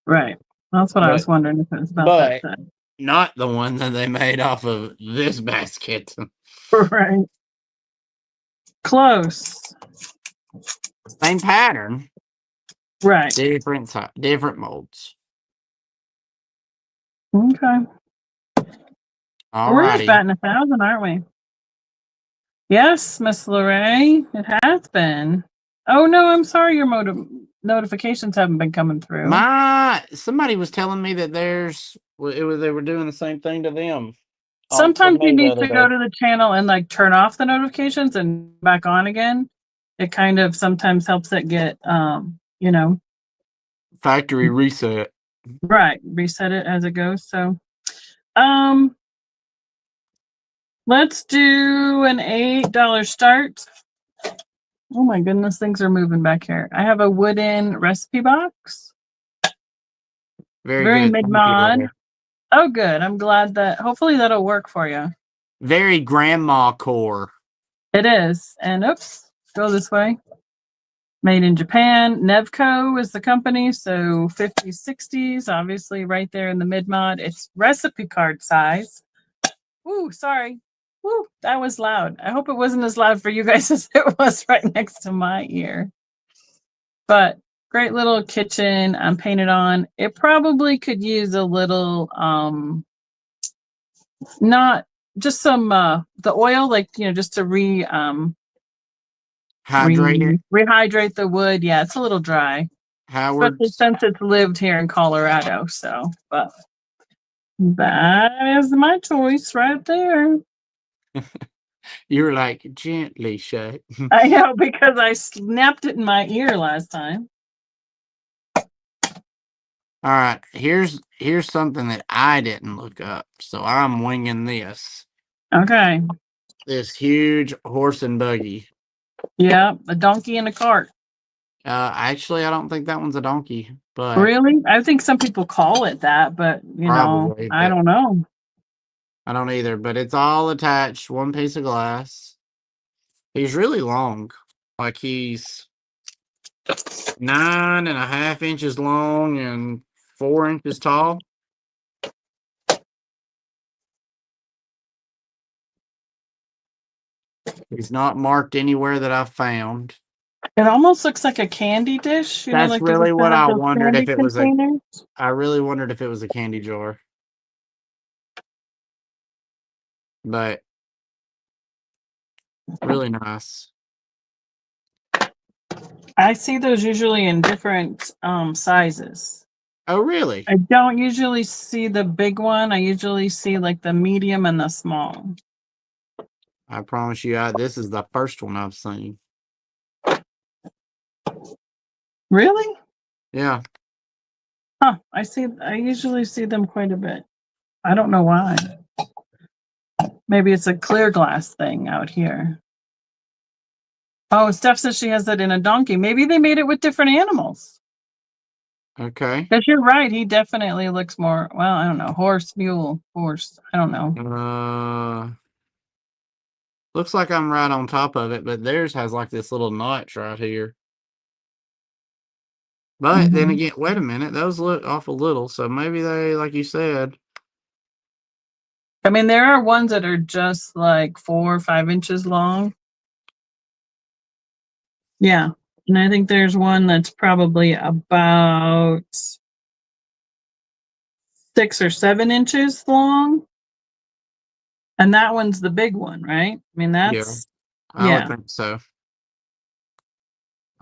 Right. That's what I was but wondering if it was about that but size. not the one that they made off of this basket. Right. Close. Same pattern, Right. different molds. Okay. We're just Alrighty. batting 1,000, aren't we? Yes, Miss Lorraine, it has been. Oh no, I'm sorry, your notifications haven't been coming through. Somebody was telling me that they were doing the same thing to them. For Sometimes you me the need other to go day. to the channel and like turn off the notifications and back on again. It kind of sometimes helps it get Factory reset. right, reset it as it goes. So um let's do an $8 start. Oh my goodness, things are moving back here. I have a wooden recipe box. Very Very good. Thank you, mid-mod. Laura. Oh good. I'm glad that hopefully that'll work for you. Very grandma core. It is. And oops, go this way. Made in Japan. Nevco is the company, so 50s, 60s, obviously right there in the mid-mod. It's recipe card size. Ooh, sorry. Ooh, that was loud. I hope it wasn't as loud for you guys as it was right next to my ear. But great little kitchen. I'm painted on. It probably could use a little not just some the oil, like just to Hydrate it. rehydrate the wood. Yeah, it's a little dry, especially Howard's. since it's lived here in Colorado. So, but that is my choice right there. You were like, gently shut. I know because I snapped it in my ear last time. All right, here's something that I didn't look up, so I'm winging this. Okay. This huge horse and buggy. Yeah, a donkey and a cart. Actually, I don't think that one's a donkey, but Really? I think some people call it that, but probably, I but don't know. I don't either. But it's all attached, one piece of glass. He's really long, like he's 9.5 inches long and 4 inches tall. He's not marked anywhere that I've found. It almost looks like a candy dish, That's like really what have I those wondered candy if it was a. containers. I really wondered if it was a candy jar. But really nice. I see those usually in different sizes. Oh, really? I don't usually see the big one. I usually see like the medium and the small. I promise you, this is the first one I've seen. Really? Yeah. Huh. I usually see them quite a bit. I don't know why. Maybe it's a clear glass thing out here. Oh, Steph says she has that in a donkey. Maybe they made it with different animals. Okay. Because you're right. He definitely looks more, well, I don't know, horse, mule, horse. I don't know. Looks like I'm right on top of it, but theirs has like this little notch right here. But then again, wait a minute, those look awful little, so maybe they, like you said. I mean, there are ones that are just like 4 or 5 inches long. Yeah. And I think there's one that's probably about 6 or 7 inches long. And that one's the big one, right? I mean, Yeah, that's, I would yeah. think so.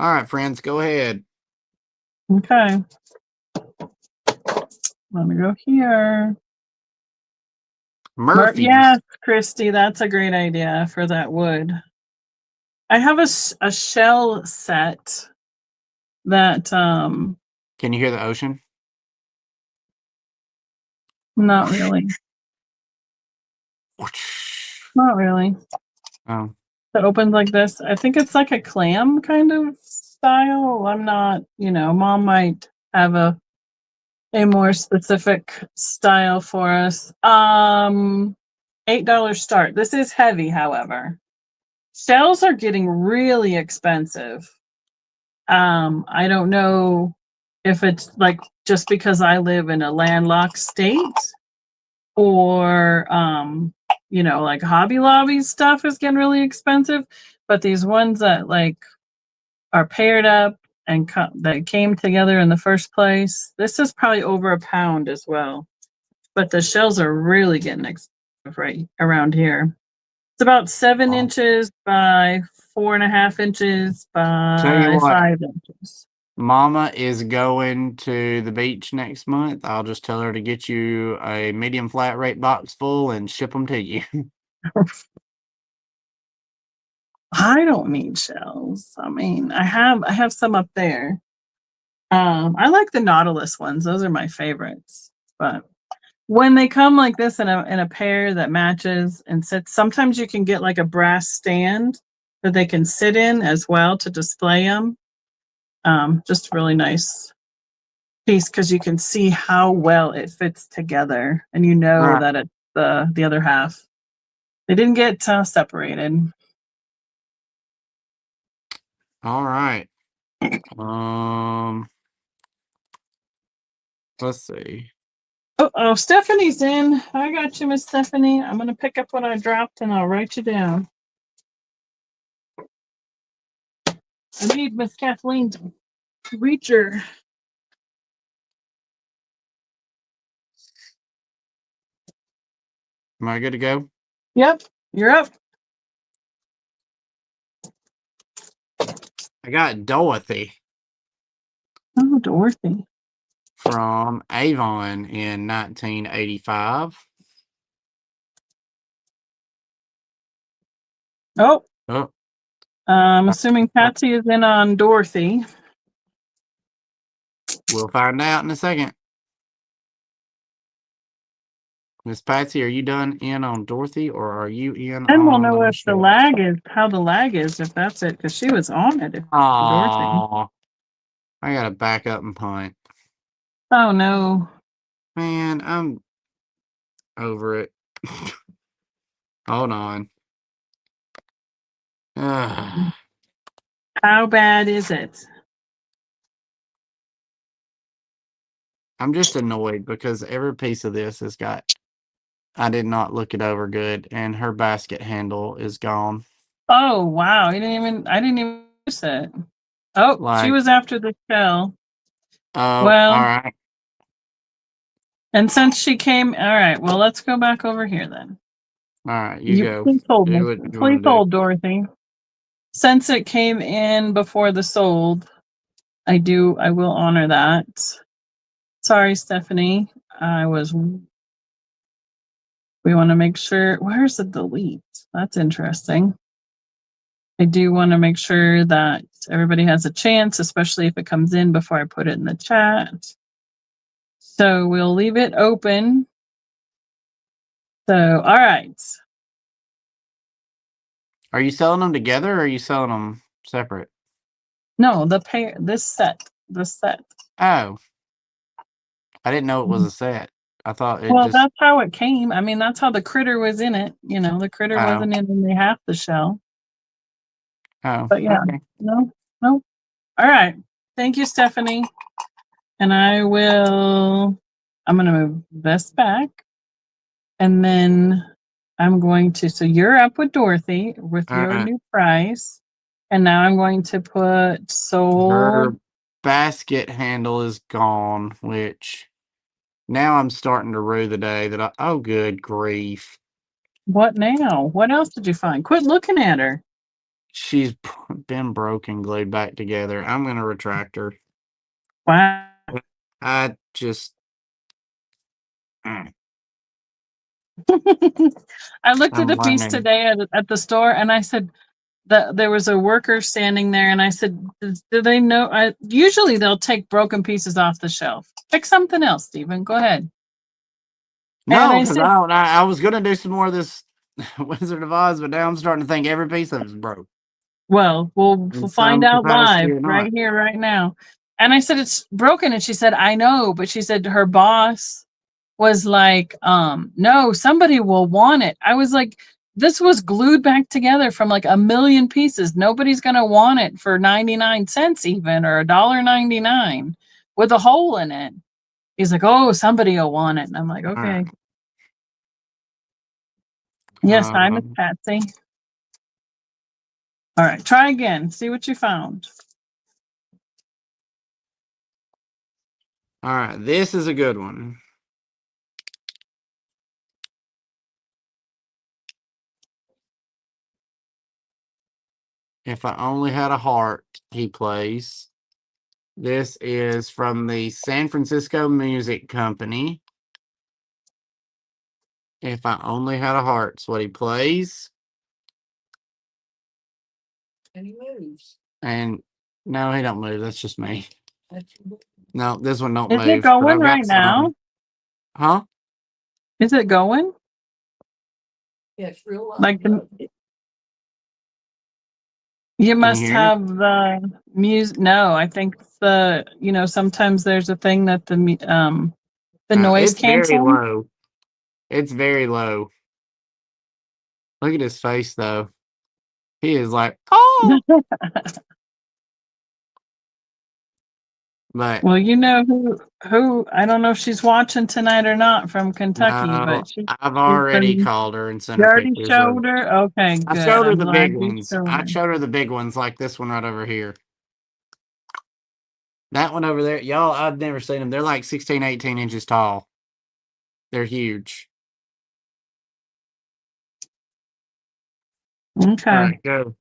All right, friends, go ahead. Okay. Let me go here. Murphy's. Yes, Christy, that's a great idea for that wood. I have a shell set that Can you hear the ocean? not really. Not really. Oh. That opens like this. I think it's like a clam kind of style. I'm not, mom might have a more specific style for us. $8 start. This is heavy, however. Shells are getting really expensive. I don't know if it's like just because I live in a landlocked state or like Hobby Lobby stuff is getting really expensive, but these ones that like are paired up and that came together in the first place, this is probably over £1 as well. But the shells are really getting expensive right around here. It's about 7 inches by 4.5 inches Tell you by what, 5 inches. Mama is going to the beach next month. I'll just tell her to get you a medium flat rate box full and ship them to you. I don't need shells. I mean, I have some up there. I like the Nautilus ones. Those are my favorites. But when they come like this in a pair that matches and sits, sometimes you can get like a brass stand that they can sit in as well to display them. Just really nice piece because you can see how well it fits together, and that it's the other half. They didn't get separated. All right. Let's see. Oh, Stephanie's in. I got you, Miss Stephanie. I'm gonna pick up what I dropped and I'll write you down. I need Miss Kathleen to reach her. Am I good to go? Yep, you're up. I got Dorothy Oh, Dorothy. from Avon in 1985. Oh, Oh, I'm assuming Patsy is in on Dorothy. we'll find out in a second. Miss Patsy, are you done in on Dorothy, or are you in And we'll on know the if the Michelle? lag is how the lag is, if that's it, because she was on it. Dorothy. Oh, I gotta back up and punt. Oh no. Man, I'm over it. Hold on. How bad is it? I'm just annoyed because every piece of this has got. I did not look it over good, and her basket handle is gone. Oh wow. I didn't even notice it. Oh, she Like, was after the shell. oh, Well, all right. and since she came, all right, well, let's go back over here then. All right, you go. Please hold, Do what you please want to do. hold, Dorothy. Since it came in before the sold, I will honor that. Sorry, Stephanie. We want to make sure, where's the delete? That's interesting. I do want to make sure that everybody has a chance, especially if it comes in before I put it in the chat. So we'll leave it open. So, all right. Are you selling them together, or are you selling them separate? No, the set. Oh, I didn't know it was a set. I thought it Well, just. that's how it came. I mean, that's how the critter was in it. The critter Oh, wasn't in half the shell. oh, But yeah, okay. no. All right. Thank you, Stephanie. And I'm going to move this back. And then I'm going to, so you're up with Dorothy with All your right. new price. And now I'm going to put sold. Her basket handle is gone, which now I'm starting to rue the day that oh, good grief. What now? What else did you find? Quit looking at her. She's been broken, glued back together. I'm going to retract her. Wow. I just. Mm. I looked I'm at a piece learning. today at the store and I said that there was a worker standing there and I said, do they know? Usually they'll take broken pieces off the shelf. Pick something else, Stephen. Go ahead. And No, I because said, I was going to do some more of this Wizard of Oz, but now I'm starting to think every piece of it's broke. Well, we'll in find some out capacity live or right not. here, right now. And I said, it's broken. And she said, I know. But she said her boss was like, no, somebody will want it. I was like, this was glued back together from like a million pieces. Nobody's going to want it for 99 cents even, or $1.99 with a hole in it. He's like, oh, somebody will want it. And I'm like, All okay. right. Yes, hi, Miss Um, Patsy. All right, try again. See what you found. all right. This is a good one. If I Only Had a Heart, he plays. This is from the San Francisco Music Company. If I Only Had a Heart's what he plays. And he moves. And no, he don't move. That's just me. No, this one don't Is it move. But going I've got right now? some. Huh? Is it going? Yeah, it's real loud. Like you Can you must hear it? have the music. No, I think sometimes there's a thing that the noise It's very canceling. low. It's very low. Look at his face though. He is like, oh. But Well, you know who I don't know if she's watching tonight or not from Kentucky, no, but she's I've already been, called her and sent you her already pictures of. showed her. Okay, I good. showed her I'm the glad big you ones. showed I her. showed her the big ones like this one right over here. That one over there, y'all, I've never seen them. They're like 16, 18 inches tall. They're huge. Okay. All right, go.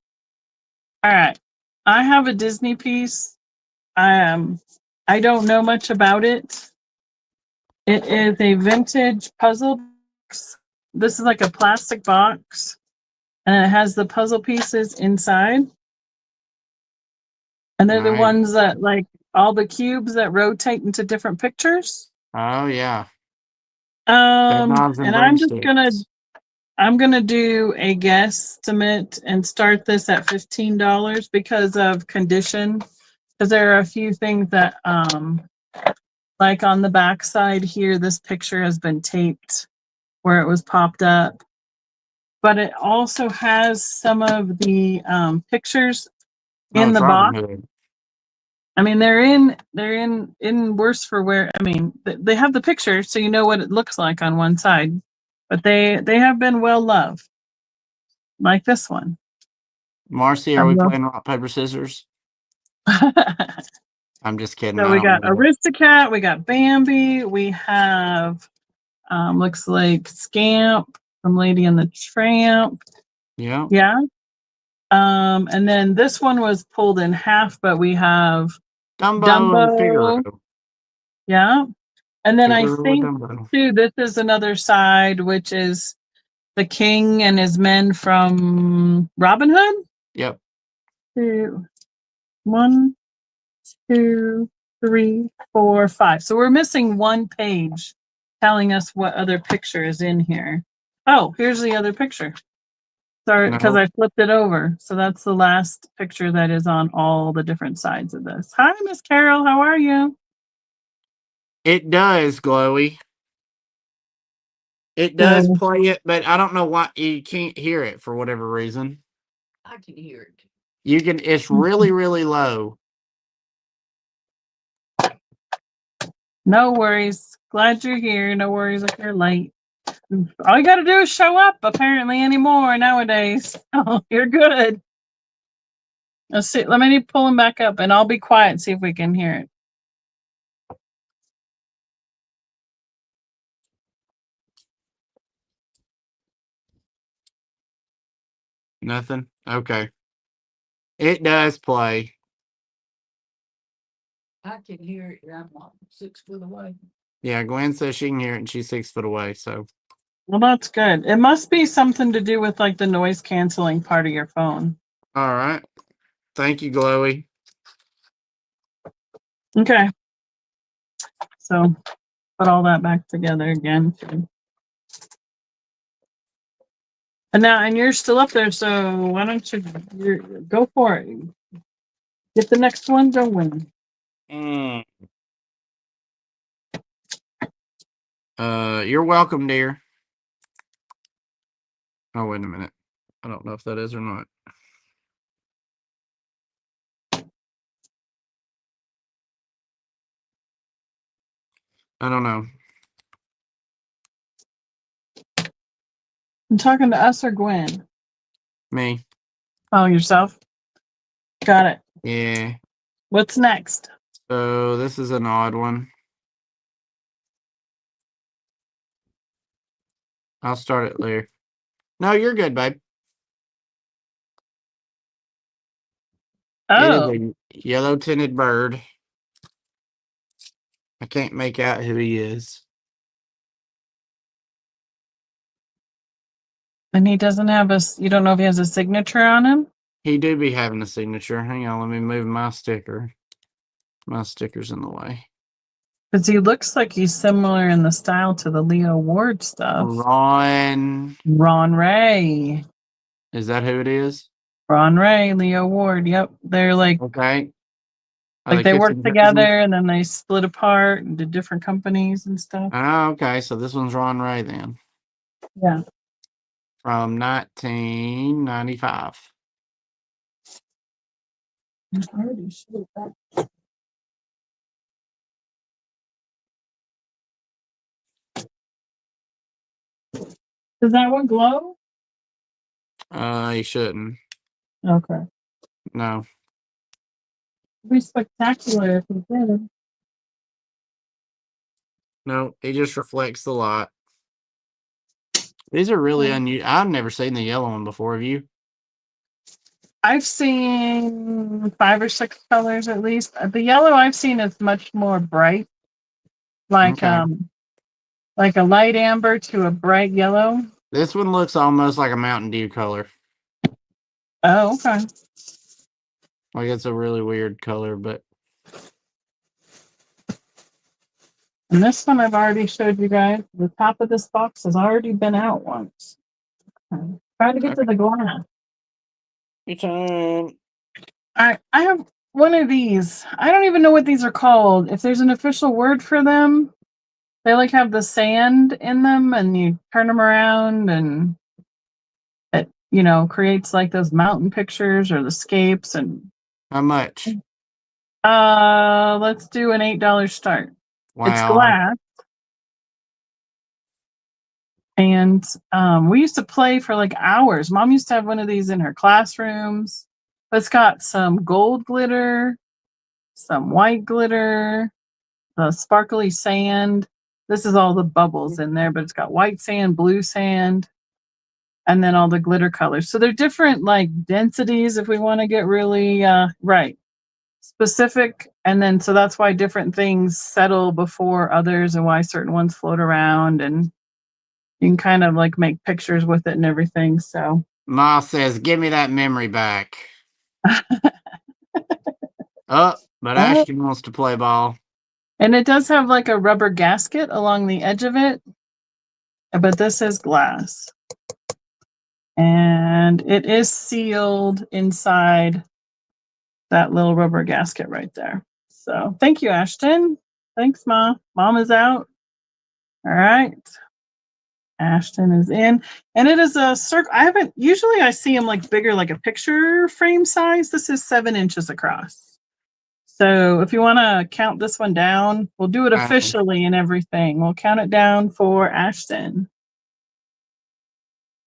All right. I have a Disney piece. I don't know much about it. It is a vintage puzzle box. This is like a plastic box, and it has the puzzle pieces inside. And they're the Nice. ones that like all the cubes that rotate into different pictures. Oh yeah. Knobs and And broomsticks. I'm gonna do a guesstimate and start this at $15 because of condition. Because there are a few things that like on the back side here, this picture has been taped where it was popped up. But it also has some of the pictures Oh, in it's the Robin box. Hood. I mean, they're in worse for wear. I mean, they have the picture, so you know what it looks like on one side, but they have been well loved, like this one. Marcy, I are we love- playing rock, paper, scissors? I'm just kidding. So I we don't got know. Aristocat, we got Bambi, we have looks like Scamp from Lady and the Tramp. Yeah. Yeah. And then this one was pulled in half, but we have Dumbo and Dumbo. Figaro. Yeah. And then I Figaro or think Dumbo. too, this is another side, which is the king and his men from Robin Hood. Yep. Two, 1, 2, 3, 4, 5. So we're missing one page telling us what other picture is in here. Oh, here's the other picture. Sorry, because No. I flipped it over. So that's the last picture that is on all the different sides of this. Hi, Miss Carol. How are you? It does, Glowy. It does Good. play it, but I don't know why you can't hear it for whatever reason. I can hear it. You can. It's really, really low. No worries. Glad you're here. No worries if you're late. All you got to do is show up, apparently, anymore nowadays. Oh, you're good. Let's see. Let me pull him back up and I'll be quiet and see if we can hear it. Nothing. Okay. It does play. I can hear it. I'm 6 foot away. Yeah, Gwen says she can hear it and she's 6 foot away. So. Well, that's good. It must be something to do with like the noise canceling part of your phone. All right. Thank you, Glowy. Okay. So put all that back together again. And you're still up there, so why don't you go for it? Get the next one going. You're welcome, dear. Oh, wait a minute. I don't know if that is or not. I don't know. I'm talking to us or Gwen? Me. Oh, yourself? Got it. Yeah. What's next? So this is an odd one. I'll start it later. No, you're good, babe. It is Oh, a yellow tinted bird. I can't make out who he is. and he doesn't have you don't know if he has a signature on him? He do be having a signature. Hang on, let me move my sticker. My sticker's in the way. Because he looks like he's similar in the style to the Leo Ward stuff. Ron. Ron Ray. Is that who it is? Ron Ray, Leo Ward. Yep. They're like Okay. Are they kitchen worked cousins? together and then they split apart and did different companies and stuff. Oh, okay. So this one's Ron Ray then. Yeah. From 1995. Does that one glow? He shouldn't. Okay. No. It'd be spectacular if he did. No, he just reflects the light. These are really unusual. I've never seen the yellow one before. Have you? I've seen 5 or 6 colors at least. The yellow I've seen is much more bright, like Okay. like a light amber to a bright yellow. This one looks almost like a Mountain Dew color. Oh, okay. Like it's a really weird color, but And this one I've already showed you guys. The top of this box has already been out once. Okay. Try to get to the glass. it's on. I have one of these. I don't even know what these are called. If there's an official word for them, they like have the sand in them and you turn them around and it, creates like those mountain pictures or the scapes and How much? let's do an $8 start. It's Wow. glass. And we used to play for like hours. Mom used to have one of these in her classrooms. It's got some gold glitter, some white glitter, the sparkly sand. This is all the bubbles in there, but it's got white sand, blue sand, and then all the glitter colors. So they're different like densities if we want to get really specific. And then so that's why different things settle before others and why certain ones float around and you can kind of like make pictures with it and everything. So Ma says, give me that memory back. But Ashton wants to play ball. And it does have like a rubber gasket along the edge of it, but this is glass. And it is sealed inside that little rubber gasket right there. So thank you, Ashton. Thanks, Ma. Mom is out. All right. Ashton is in. And it is a circle. Usually I see them like bigger, like a picture frame size. This is 7 inches across. So if you want to count this one down, we'll do it officially and everything. We'll count it down for Ashton.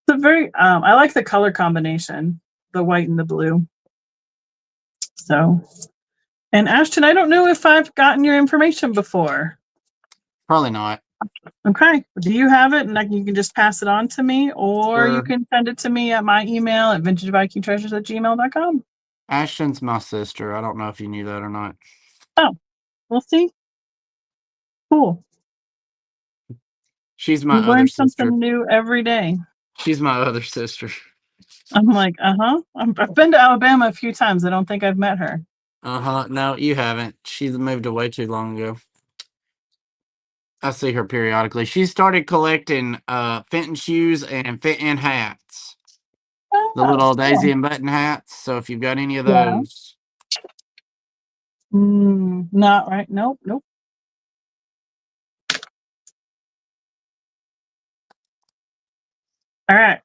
It's a very, I like the color combination, the white and the blue. So, and Ashton, I don't know if I've gotten your information before. Probably not. Okay. Do you have it? And you can just pass it on to me, or you Sure. can send it to me at my email at vintagevikingtreasures@gmail.com. Ashton's my sister. I don't know if you knew that or not. Oh, we'll see. Cool. She's my You other learn sister. something new every day. She's my other sister. I'm like, I've been to Alabama a few times. I don't think I've met her. No, you haven't. She's moved away too long ago. I see her periodically. She started collecting Fenton shoes and Fenton hats. The little daisy and button hats. So if you've got any of Yeah. those, Not right. Nope. All right.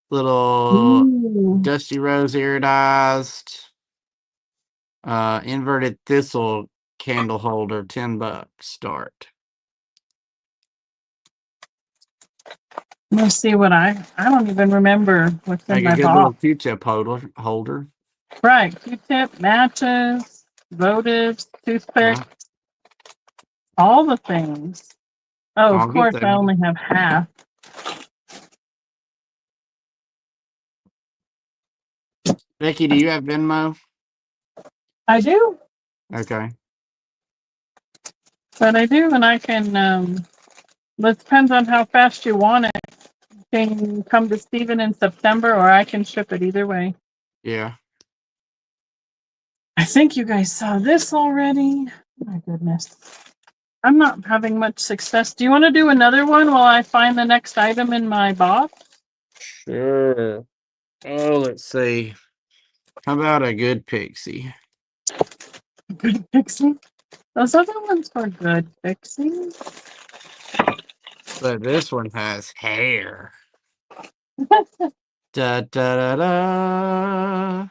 little Ooh. Dusty Rose iridized, inverted thistle candle holder, $10 start. Let me see what I don't even remember what's in Like a my good little box. Q-tip holder. Right. Q-tip, matches, votives, toothpicks, Yeah, all the things. Oh, of all good course, I things. only have half. Becky, do you have Venmo? I do, Okay. but I do, and I can. It depends on how fast you want it. You can come to Stephen in September, or I can ship it either way. Yeah. I think you guys saw this already. My goodness. I'm not having much success. Do you want to do another one while I find the next item in my box? Sure. Oh, let's see. How about a good pixie? Good Pixie. Those other ones were good Pixie. But this one has hair. Da da da da.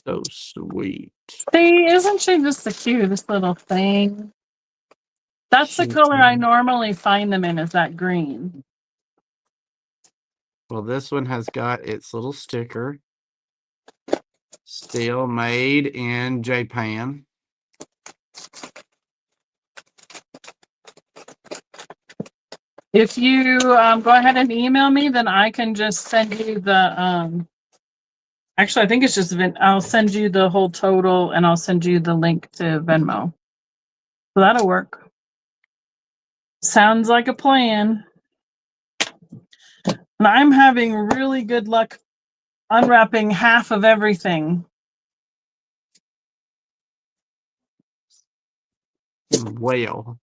So sweet. See, isn't she just the cutest little thing? That's the She's color I sweet. normally find them in, is that green. Well, this one has got its little sticker. Still made in Japan. If you go ahead and email me, then I can just send you the actually I think it's just I'll send you the whole total and I'll send you the link to Venmo. So that'll work. Sounds like a plan. And I'm having really good luck unwrapping half of everything. Whale.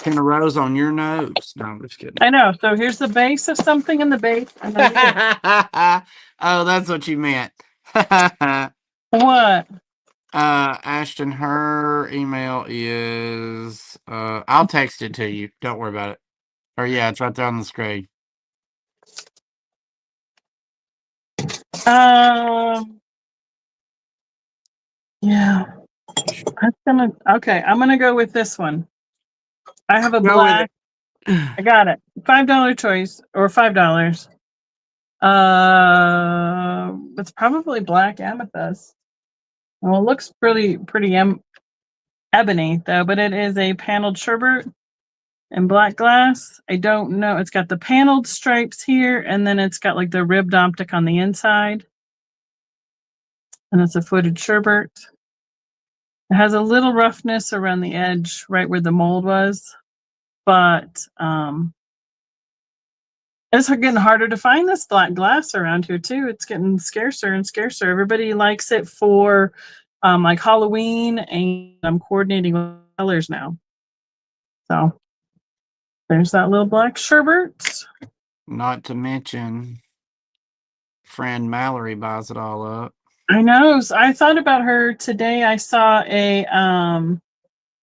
Pin a rose on your nose. No, I'm just kidding. I know. So here's the base of something in the base. And then Oh, that's what you meant. what? Ashton, her email is I'll text it to you. Don't worry about it. Or yeah, it's right there on the screen. Yeah. I'm gonna go with this one. I have a Go with black. it. I got it. $5 choice or $5. It's probably black amethyst. Well, it looks pretty ebony though, but it is a paneled sherbet in black glass. I don't know. It's got the paneled stripes here, and then it's got like the ribbed optic on the inside, and it's a footed sherbet. It has a little roughness around the edge, right where the mold was, but it's getting harder to find this black glass around here too. It's getting scarcer and scarcer. Everybody likes it for like Halloween, and I'm coordinating with colors now. So there's that little black sherbet. Not to mention, friend Mallory buys it all up. I know. So I thought about her today. I saw a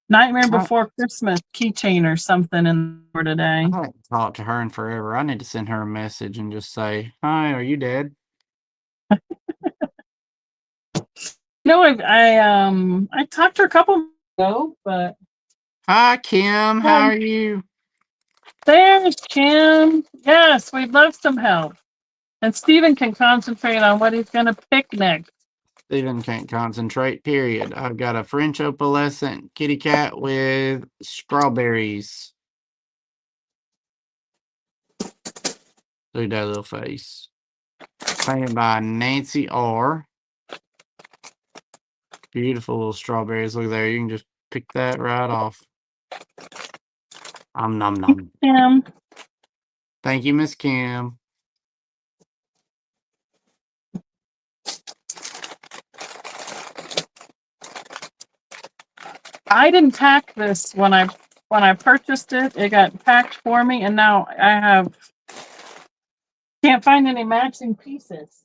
Nightmare Before Christmas keychain or something in there today. I haven't talked to her in forever. I need to send her a message and just say, "Hi, are you dead?" No, I talked to her a couple months ago, but Hi, Kim. How are you? there's Kim. Yes, we'd love some help. And Stephen can concentrate on what he's going to pick next. Steven can't concentrate, period. I've got a French opalescent kitty cat with strawberries. Look at that little face. Painted by Nancy R. Beautiful little strawberries. Look there. You can just pick that right off. Nom nom. Kim. Thank you, Miss Kim. I didn't tack this when I when I purchased it, it got packed for me, and now I can't find any matching pieces.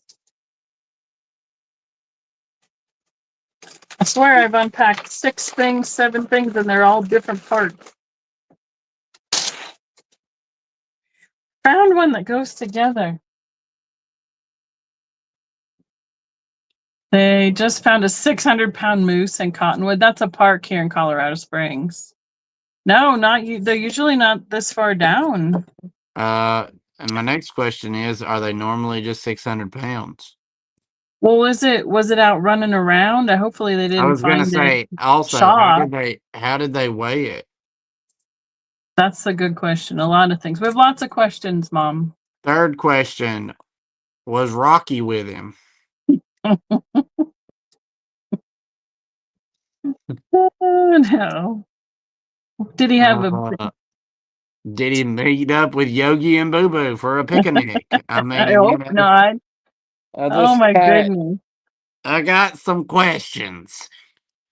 I swear I've unpacked 6 things, 7 things, and they're all different parts. Found one that goes together. They just found a 600-pound moose in Cottonwood. That's a park here in Colorado Springs. No, not you. They're usually not this far down. And my next question is, are they normally just 600 pounds? Well, was it out running around? Hopefully they I didn't was gonna find it. say also, Shot. how did they weigh it? That's a good question. A lot of things. We have lots of questions, Mom. Third question, was Rocky with him? Oh, no. Did he have a? Did he meet up with Yogi and Boo Boo for a picnic? I mean, I hope not. Oh my goodness. I got some questions.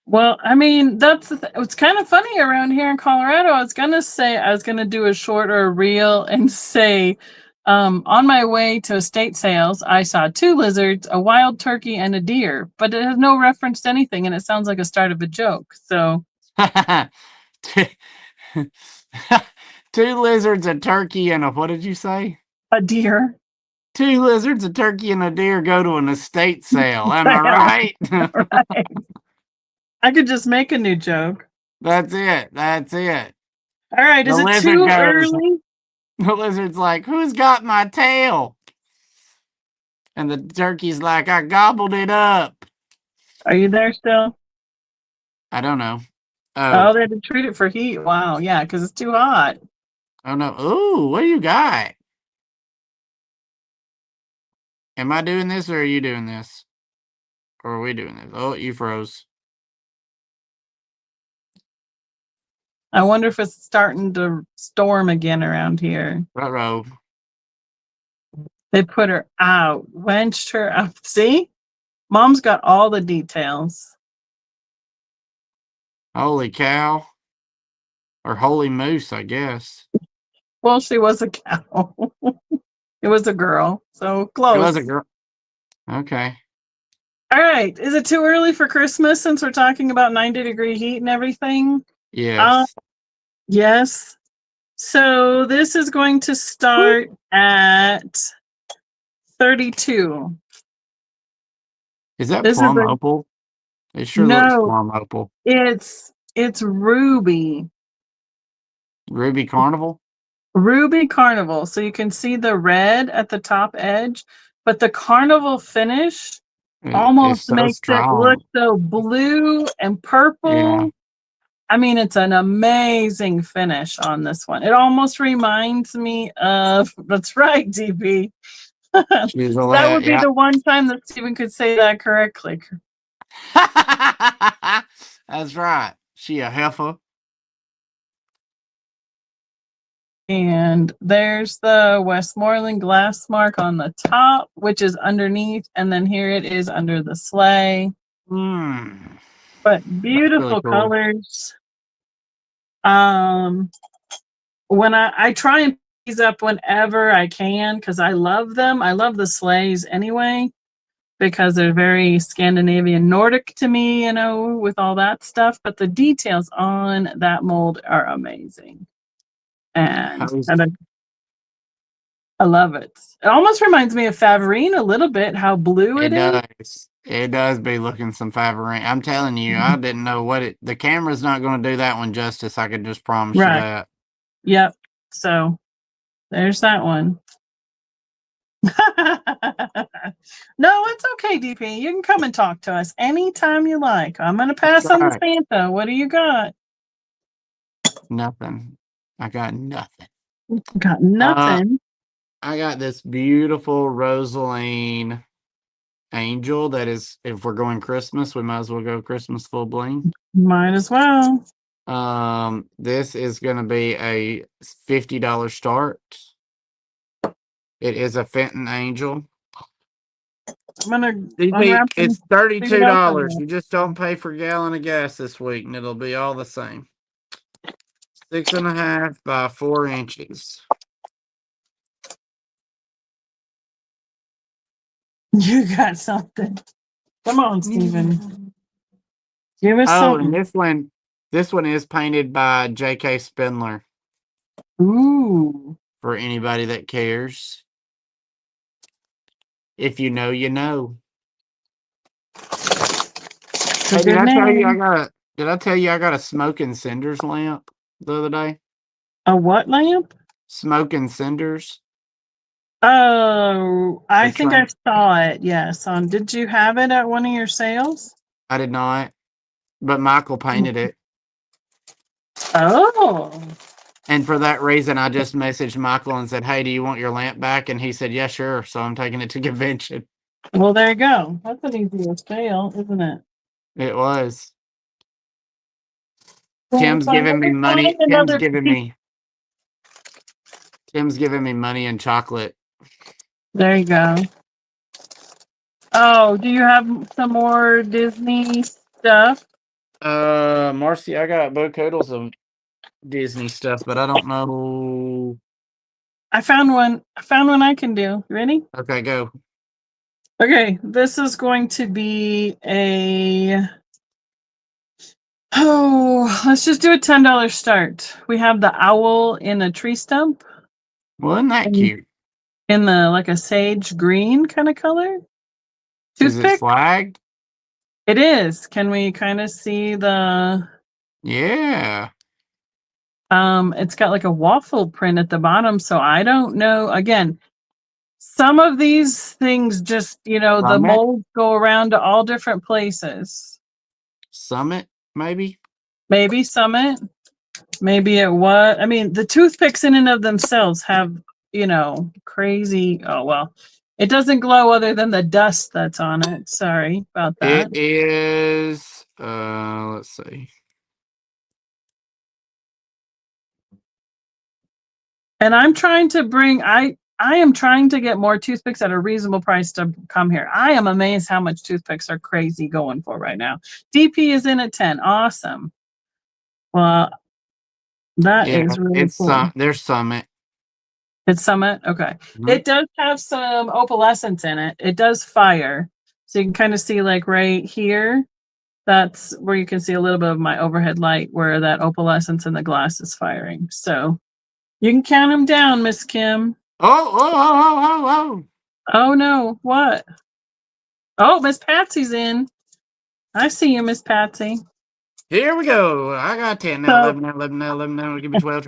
Well, I mean, it's kind of funny around here in Colorado. I was gonna do a short or a reel and say, on my way to estate sales, I saw 2 lizards, a wild turkey, and a deer, but it has no reference to anything, and it sounds like a start of a joke. So 2 lizards, a turkey, and what did you say? a deer. 2 lizards, a turkey, and a deer go to an estate sale. Am I right? Right. I could just make a new joke. That's it. That's it. All right, is it too early? The lizard's like, who's got my tail? And the turkey's like, I gobbled it up. Are you there still? I don't know. Oh, they had to treat it for heat. Wow, yeah, because it's too hot. Oh no. Ooh, what do you got? Am I doing this or are you doing this? Or are we doing this? Oh, you froze. I wonder if it's starting to storm again around here. Uh-oh. They put her out, wenched her out. See? Mom's got all the details. Holy cow. Or holy moose, I guess. Well, she was a cow. It was a girl, so close. It was a girl. Okay. All right. Is it too early for Christmas since we're talking about 90-degree heat and everything? Yes. Yes. So this is going to start at 32. Is that This plum is opal? It sure looks no, plum opal. it's ruby. Ruby Carnival? Ruby Carnival. So you can see the red at the top edge, but the carnival finish It's almost so makes it strong. look so blue and purple. Yeah. I mean, it's an amazing finish on this one. It almost reminds me of, that's right, DB. That would be the one time that Stephen could say that correctly. That's right. She a heifer. And there's the Westmoreland glass mark on the top, which is underneath. And then here it is under the sleigh. But beautiful really cool. colors. When I try and pick these up whenever I can, because I love them. I love the sleighs anyway, because they're very Scandinavian Nordic to me, you know, with all that stuff. But the details on that mold are amazing. And I love it. It almost reminds me of Figurine a little bit, how blue it is. Does. It does be looking some Figurine. I'm telling you, I didn't know the camera's not going to do that one justice. I could just promise you that. Yep. So there's that one. No, it's okay, DP. You can come and talk to us anytime you like. I'm going to pass on the Santa. What do you got? Nothing. I got nothing. Got nothing. I got this beautiful Rosaline angel that is, if we're going Christmas, we might as well go Christmas full bling. Might as well. This is going to be a $50 start. It is a Fenton angel. I'm going to unwrap It's $32. You just don't pay for a gallon of gas this week, and it'll be all the same. 6.5 by 4 inches. You got something. Come on, Steven. Give us Oh, and something. this one is painted by J.K. Spindler. Ooh. For anybody that cares. If you know, you know. It's a Hey, good name. did I tell you I got a smoke and cinders lamp the other day? A what lamp? Smoke and cinders. Oh, I The think I train. saw it. Yes. Did you have it at one of your sales? I did not, but Michael painted it. Oh. And for that reason, I just messaged Michael and said, "Hey, do you want your lamp back?" And he said, "Yeah, sure." So I'm taking it to convention. Well, there you go. That's an easier sale, isn't it? It was. Well, Tim's if I giving me ever money. find another Tim's giving me money and chocolate. There you go. Oh, do you have some more Disney stuff? Marcy, I got boatloads of Disney stuff, but I don't know. I found one. I found one I can do. You ready? Okay, go. Okay, this is going to be a let's just do a $10 start. We have the owl in a tree stump Wasn't that in, cute? in the like a sage green kind of color. Is it Toothpick? flagged? It is. Can we kind of see the Yeah. it's got like a waffle print at the bottom, so I don't know. Again, some of these things just, the Summit? molds go around to all different places. Summit, maybe? Maybe Summit. Maybe it was. I mean, the toothpicks in and of themselves have, crazy. Oh, well, it doesn't glow other than the dust that's on it. Sorry about that. It is, let's see. And I'm trying to I am trying to get more toothpicks at a reasonable price to come here. I am amazed how much toothpicks are crazy going for right now. DP is in at 10. Awesome. Well, that Yeah, is really cool. there's Summit. It's Summit? Okay. Mhm. It does have some opalescence in it. It does fire. So you can kind of see like right here. That's where you can see a little bit of my overhead light where that opalescence in the glass is firing. So you can count them down, Miss Kim. Oh. Oh no, what? Oh, Miss Patsy's in. I see you, Miss Patsy. Here we go. I got 10 now, So 11 now. Give me 12.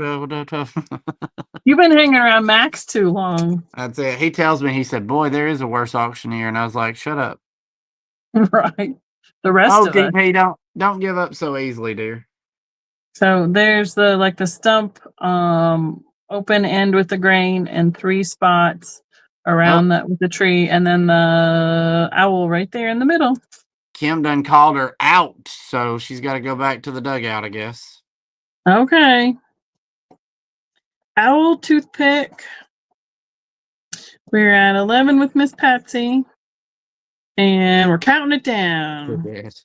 you've been hanging around Max too long. That's it. He tells me, he said, "Boy, there is a worse auctioneer." And I was like, "Shut up." Right. The rest Oh, of us. DP, don't give up so easily, dear. So there's the stump, open end with the grain and 3 spots Oh, around that with the tree, and then the owl right there in the middle. Kim done called her out, so she's got to go back to the dugout, I guess. Okay. Owl toothpick. We're at 11 with Miss Patsy. And we're counting it down. Yes.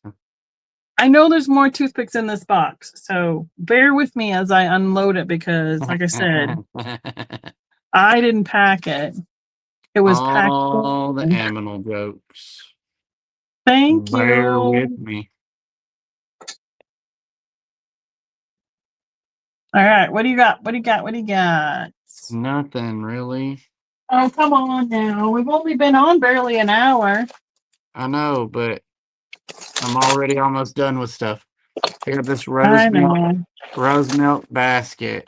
I know there's more toothpicks in this box, so bear with me as I unload it because, like I said, I didn't pack it. It was packed. All the aminal jokes. Thank Bear with you. me. All right, what do you got? What do you got? What do you got? Nothing really. Oh, come on now. We've only been on barely an hour. I know, but I'm already almost done with stuff. I got this I know. rose milk basket.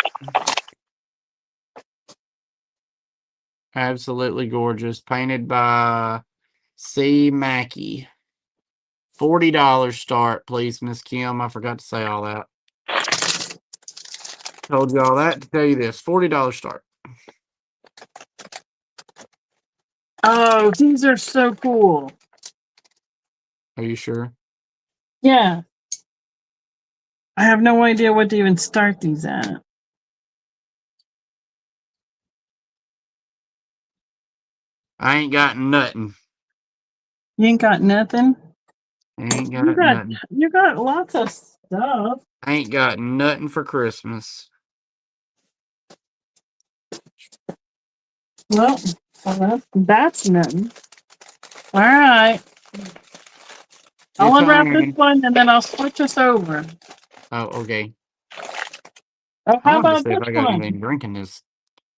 Absolutely gorgeous. Painted by C. Mackey. $40 start, please, Miss Kim. I forgot to say all that. Told you all that to tell you this. $40 start. Oh, these are so cool. Are you sure? Yeah. I have no idea what to even start these at. I ain't got nothing. You ain't got nothing? Ain't got nothing. You got lots of stuff. I ain't got nothing for Christmas. Well, that's none. All right. I'll It's unwrap this on. one and then I'll switch us over. Oh, okay. Oh, I how wanted to about see if this I got one? anything drinking this.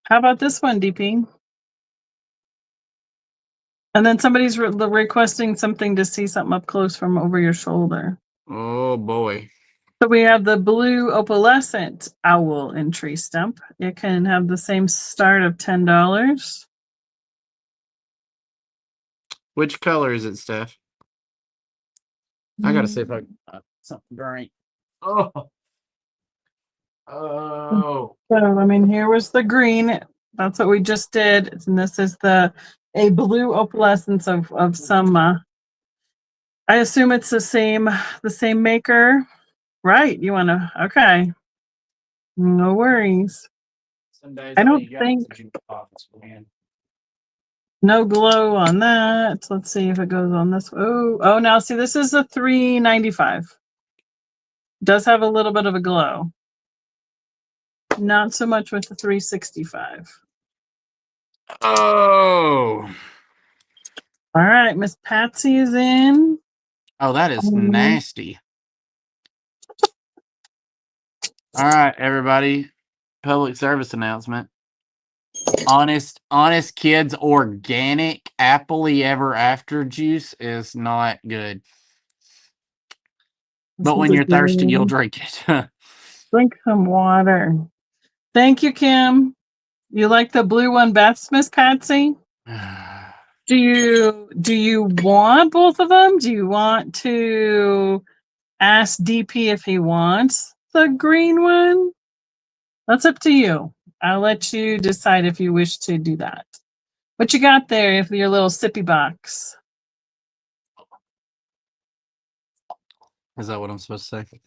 How about this one, DP? And then somebody's requesting something to see something up close from over your shoulder. Oh boy. So we have the blue opalescent owl in tree stump. It can have the same start of $10. Which color is it, Steph? I gotta see if I something drink. Oh. Oh. So I mean, here was the green. That's what we just did, and this is a blue opalescence of some. I assume it's the same maker, right? You want to? Okay, no worries. Some days I all don't you got is think a jukebox, man. no glow on that. Let's see if it goes on this. Oh, now see, this is a $3.95. Does have a little bit of a glow. Not so much with the $3.65. Oh. All right, Miss Patsy is in. Oh, that is nasty. All right, everybody. Public service announcement. Honest Kids organic happily ever after juice is not good. But when you're thirsty, you'll drink it. Drink some water. Thank you, Kim. You like the blue one best, Miss Patsy? Do you want both of them? Do you want to ask DP if he wants the green one? That's up to you. I'll let you decide if you wish to do that. What you got there if your little sippy box? Is that what I'm supposed to say?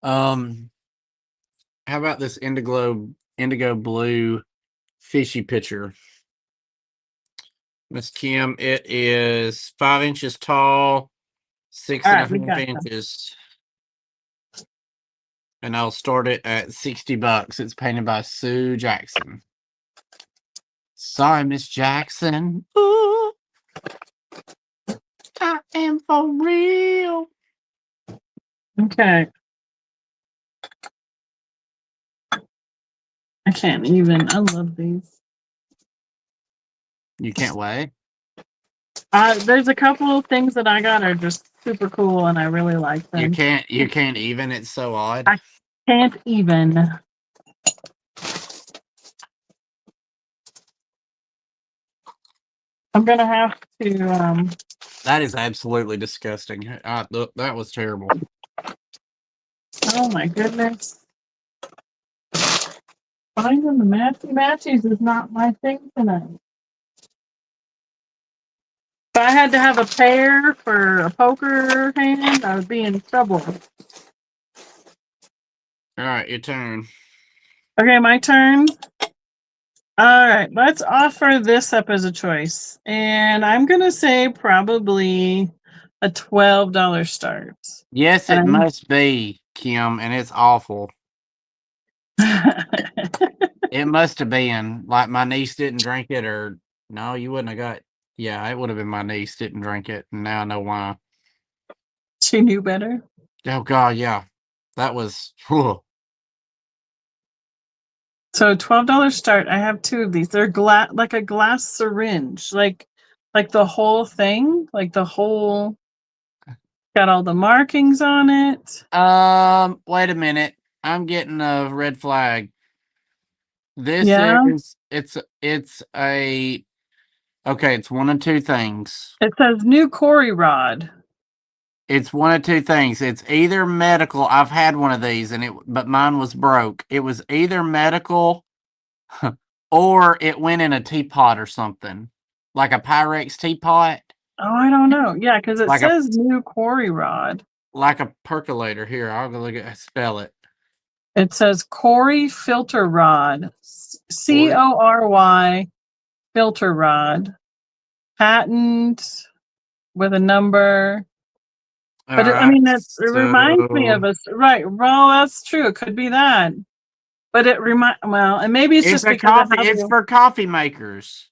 How about this indigo blue fishy pitcher? Miss Kim, it is 5 inches tall, six All and right, a we half got them. inches. And I'll start it at $60. It's painted by Sue Jackson. Sorry, Miss Jackson. Ooh, I am for real. Okay. I can't even. I love these. You can't wait. There's a couple of things that I got are just super cool, and I really like them. You can't even. It's so odd. I can't even. I'm gonna have to. That is absolutely disgusting. That was terrible. Oh my goodness. Finding the matchies is not my thing tonight. If I had to have a pair for a poker hand, I would be in trouble. All right, your turn. Okay, my turn. All right, let's offer this up as a choice. And I'm going to say probably a $12 start. Yes, it must be, Kim, and it's awful. It must have been. Like my niece didn't drink it, or no, you wouldn't have got. Yeah, it would have been my niece didn't drink it, and now I know why. She knew better. Oh God, yeah, that was. Whew. So $12 start. I have two of these. They're like a glass syringe, like the whole thing, like the whole. Got all the markings on it. Wait a minute. I'm getting a red flag. This Yeah. is it's a okay, it's one of two things. It says new Cory rod. It's one of two things. It's either medical. I've had one of these but mine was broke. It was either medical or it went in a teapot or something. Like a Pyrex teapot. Oh, I don't know. Yeah, because it Like says new Cory rod. like a percolator. Here, I'll go look at spell it. It says Cory filter rod. CORY filter rod. Patent with a number. But I mean, it reminds me of us. Right. Well, that's true. It could be that. but it and maybe it's just a because coffee. of how It's for coffee makers.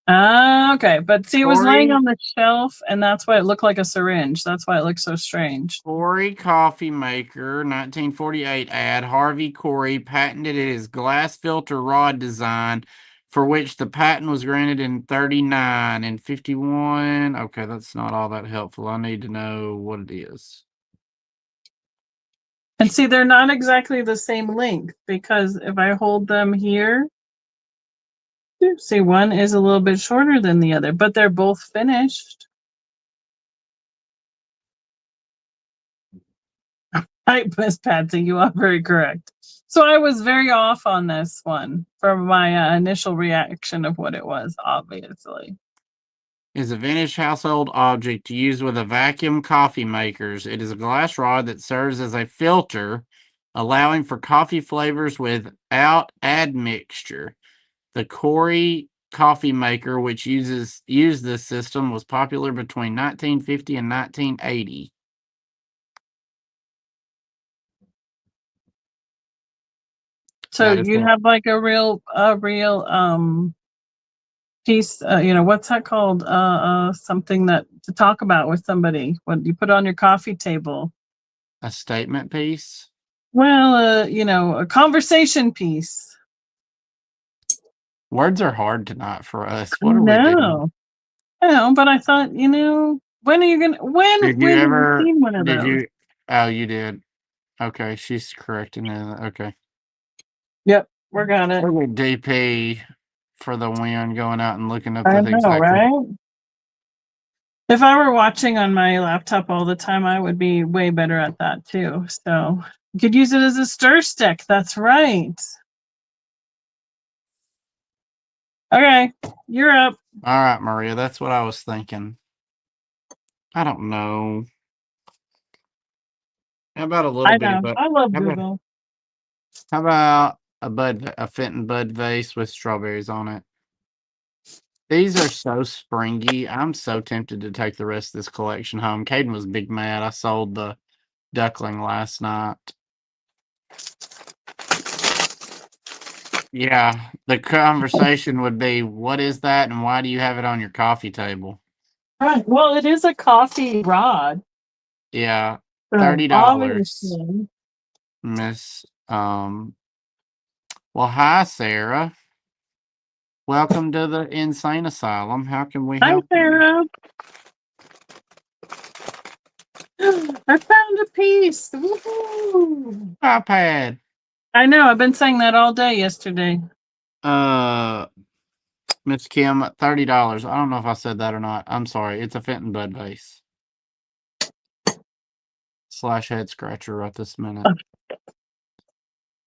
okay. But see, it was laying Corey- on the shelf, and that's why it looked like a syringe. That's why it looked so strange. Corey Coffee Maker, 1948 ad. Harvey Corey patented his glass filter rod design, for which the patent was granted in 39 and 51. Okay, that's not all that helpful. I need to know what it is. And see, they're not exactly the same length because if I hold them here, see, one is a little bit shorter than the other, but they're both finished. Right, Miss Patsy, you are very correct. So I was very off on this one from my initial reaction of what it was, obviously. Is a vintage household object used with a vacuum coffee makers. It is a glass rod that serves as a filter, allowing for coffee flavors without admixture. The Corey coffee maker, which used this system, was popular between 1950 and 1980. So you have like a real piece, what's that called? Something that to talk about with somebody when you put it on your coffee table. A statement piece? Well, a conversation piece. Words are hard tonight for us. What are we doing? I know, but I thought, when are you gonna when Did you have ever? you seen one of Did those? you? Oh, you did. Okay, she's correcting it. Okay. Yep, we're gonna. Look at DP for the win, going out and looking up I the things know, I can. right? If I were watching on my laptop all the time, I would be way better at that too. So you could use it as a stir stick. That's right. Okay, you're up. All right, Maria, that's what I was thinking. I don't know. How about a little I bitty know. but I love how about, Google. how about a Fenton Bud vase with strawberries on it? These are so springy. I'm so tempted to take the rest of this collection home. Caden was big mad. I sold the duckling last night. Yeah, the conversation would be, what is that and why do you have it on your coffee table? Right. Well, it is a coffee rod. Yeah, So $30. obviously. Miss well, hi Sarah. Welcome to the insane asylum. How can we Hi, help you? Sarah. I found a piece. Woohoo! iPad. I know. I've been saying that all day yesterday. Miss Kim, $30. I don't know if I said that or not. I'm sorry. It's a Fenton Bud vase. / head scratcher right this minute.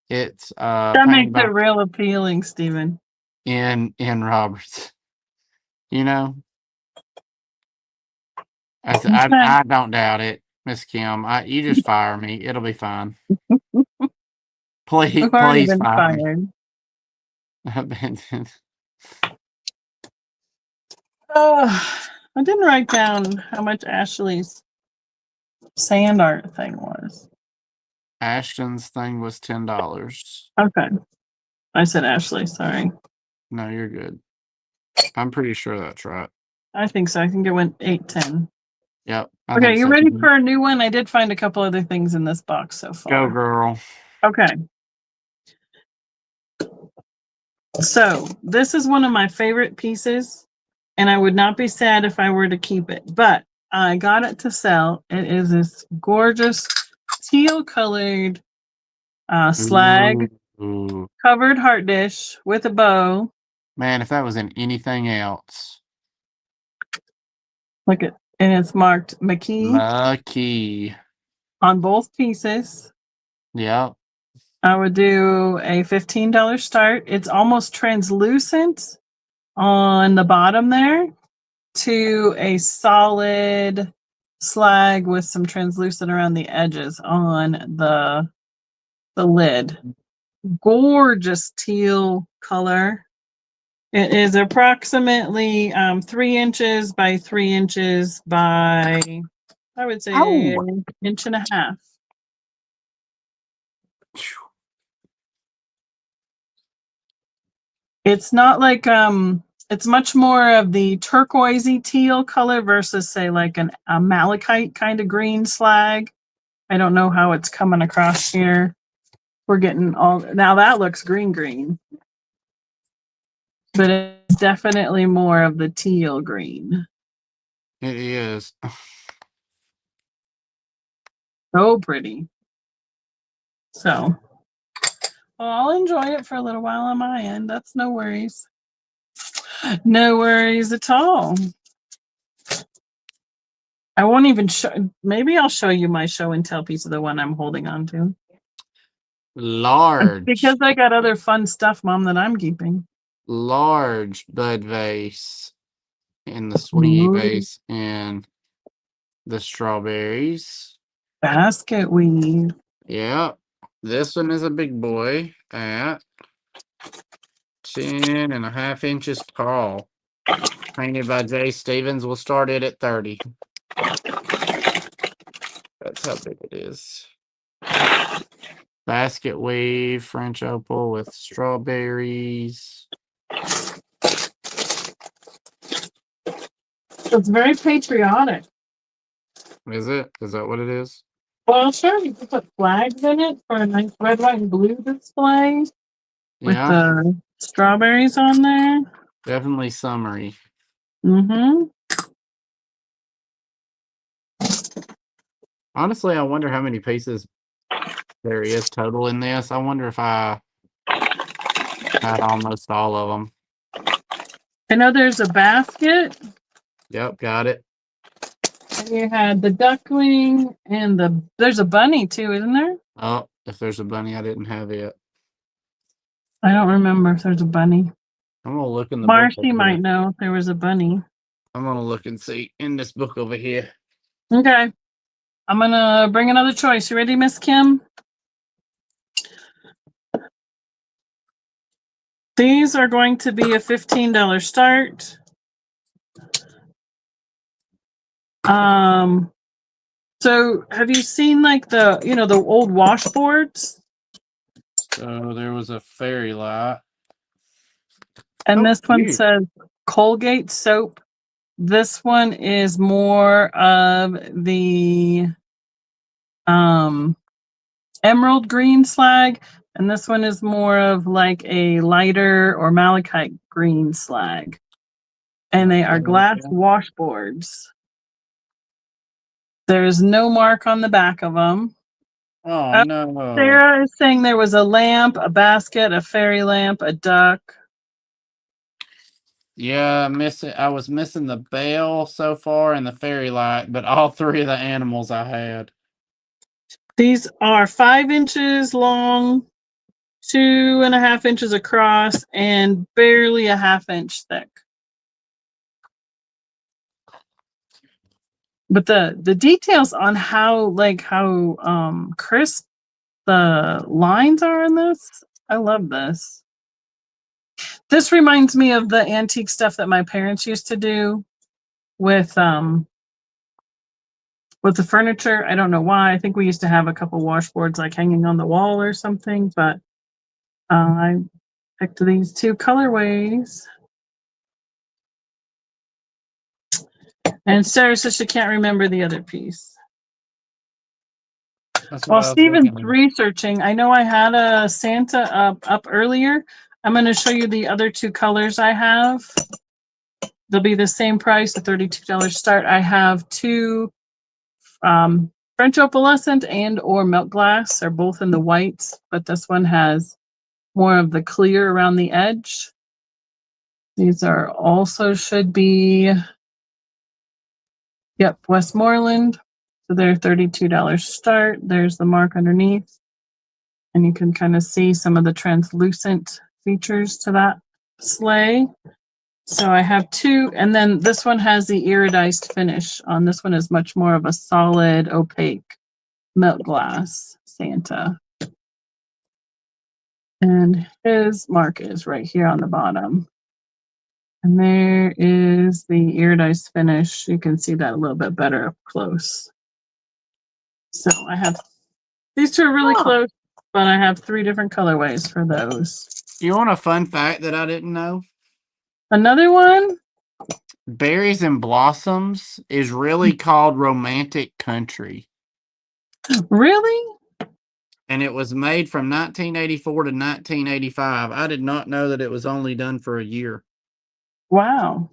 It's That makes painted by it real appealing, Stephen. in Roberts. You know, I don't doubt it, Miss Kim. You just fire me. It'll be fine. Please, I've already been fire me. fired. I didn't write down how much Ashley's sand art thing was. Ashton's thing was $10. Okay. I said Ashley, sorry. No, you're good. I'm pretty sure that's right. I think so. I think it went 8-10. Yep. Okay, you ready for a new one? I did find a couple other things in this box so far. Go, girl. Okay. So this is one of my favorite pieces, and I would not be sad if I were to keep it, but I got it to sell. It is this gorgeous teal colored slag Ooh. covered heart dish with a bow. Man, if that was in anything else. Look at, and it's marked McKee Lucky. on both pieces. Yep. I would do a $15 start. It's almost translucent on the bottom there to a solid slag with some translucent around the edges on the lid. Gorgeous teal color. It is approximately 3 inches by 3 inches by, I would say, an inch and a half. It's not like it's much more of the turquoisey teal color versus say like a malachite kind of green slag. I don't know how it's coming across here. We're getting all now that looks green, but it's definitely more of the teal green. It is. So pretty. So well, I'll enjoy it for a little while on my end. That's no worries. No worries at all. I won't even show. Maybe I'll show you my show and tell piece of the one I'm holding on to. Large. Because I got other fun stuff, Mom, that I'm keeping. Large bud vase. And the swingy vase. And the strawberries. Basket weave. Yep. This one is a big boy at 10.5 inches tall. Painted by Jay Stevens. We'll start it at 30. That's how big it is. Basket weave, French opal with strawberries. It's very patriotic. Is it? Is that what it is? Well, sure, you can put flags in it for a nice red, white, and blue display with Yeah, the strawberries on there. definitely summery. Mm-hmm. Honestly, I wonder how many pieces there is total in this. I wonder if I had almost all of them. I know there's a basket, Yep, got it. and you had the duckling, and there's a bunny too, isn't there? Oh, if there's a bunny, I didn't have it. I don't remember if there's a bunny. I'm gonna look in the book. Marcy might know if there was a bunny. I'm gonna look and see in this book over here. Okay. I'm gonna bring another choice. You ready, Miss Kim? These are going to be a $15 start. So have you seen like the old washboards? So there was a fairy light. And Oh, this one cute. says Colgate soap. This one is more of the emerald green slag, and this one is more of like a lighter or malachite green slag. And they are glass washboards. There's no mark on the back of them. Oh no. Sarah is saying there was a lamp, a basket, a fairy lamp, a duck. Yeah, I was missing the bell so far and the fairy light, but all three of the animals I had. These are 5 inches long, 2.5 inches across, and barely a half inch thick. But the details on how crisp the lines are in this, I love this. This reminds me of the antique stuff that my parents used to do with the furniture. I don't know why. I think we used to have a couple washboards like hanging on the wall or something, but I picked these two colorways. And Sarah says she can't remember the other piece. While Steven's researching, I know I had a Santa up earlier. I'm going to show you the other two colors I have. They'll be the same price, a $32 start. I have two French opalescent and or milk glass. They're both in the whites, but this one has more of the clear around the edge. These are also should be, yep, Westmoreland. So they're $32 start. There's the mark underneath. And you can kind of see some of the translucent features to that sleigh. So I have two, and then this one has the iridized finish on. This one is much more of a solid, opaque milk glass Santa. And his mark is right here on the bottom. And there is the iridized finish. You can see that a little bit better up close. So I have, these two are really close, but I have 3 different colorways for those. You want a fun fact that I didn't know? Another one? Berries and Blossoms is really called Romantic Country. Really? And it was made from 1984 to 1985. I did not know that it was only done for a year. Wow.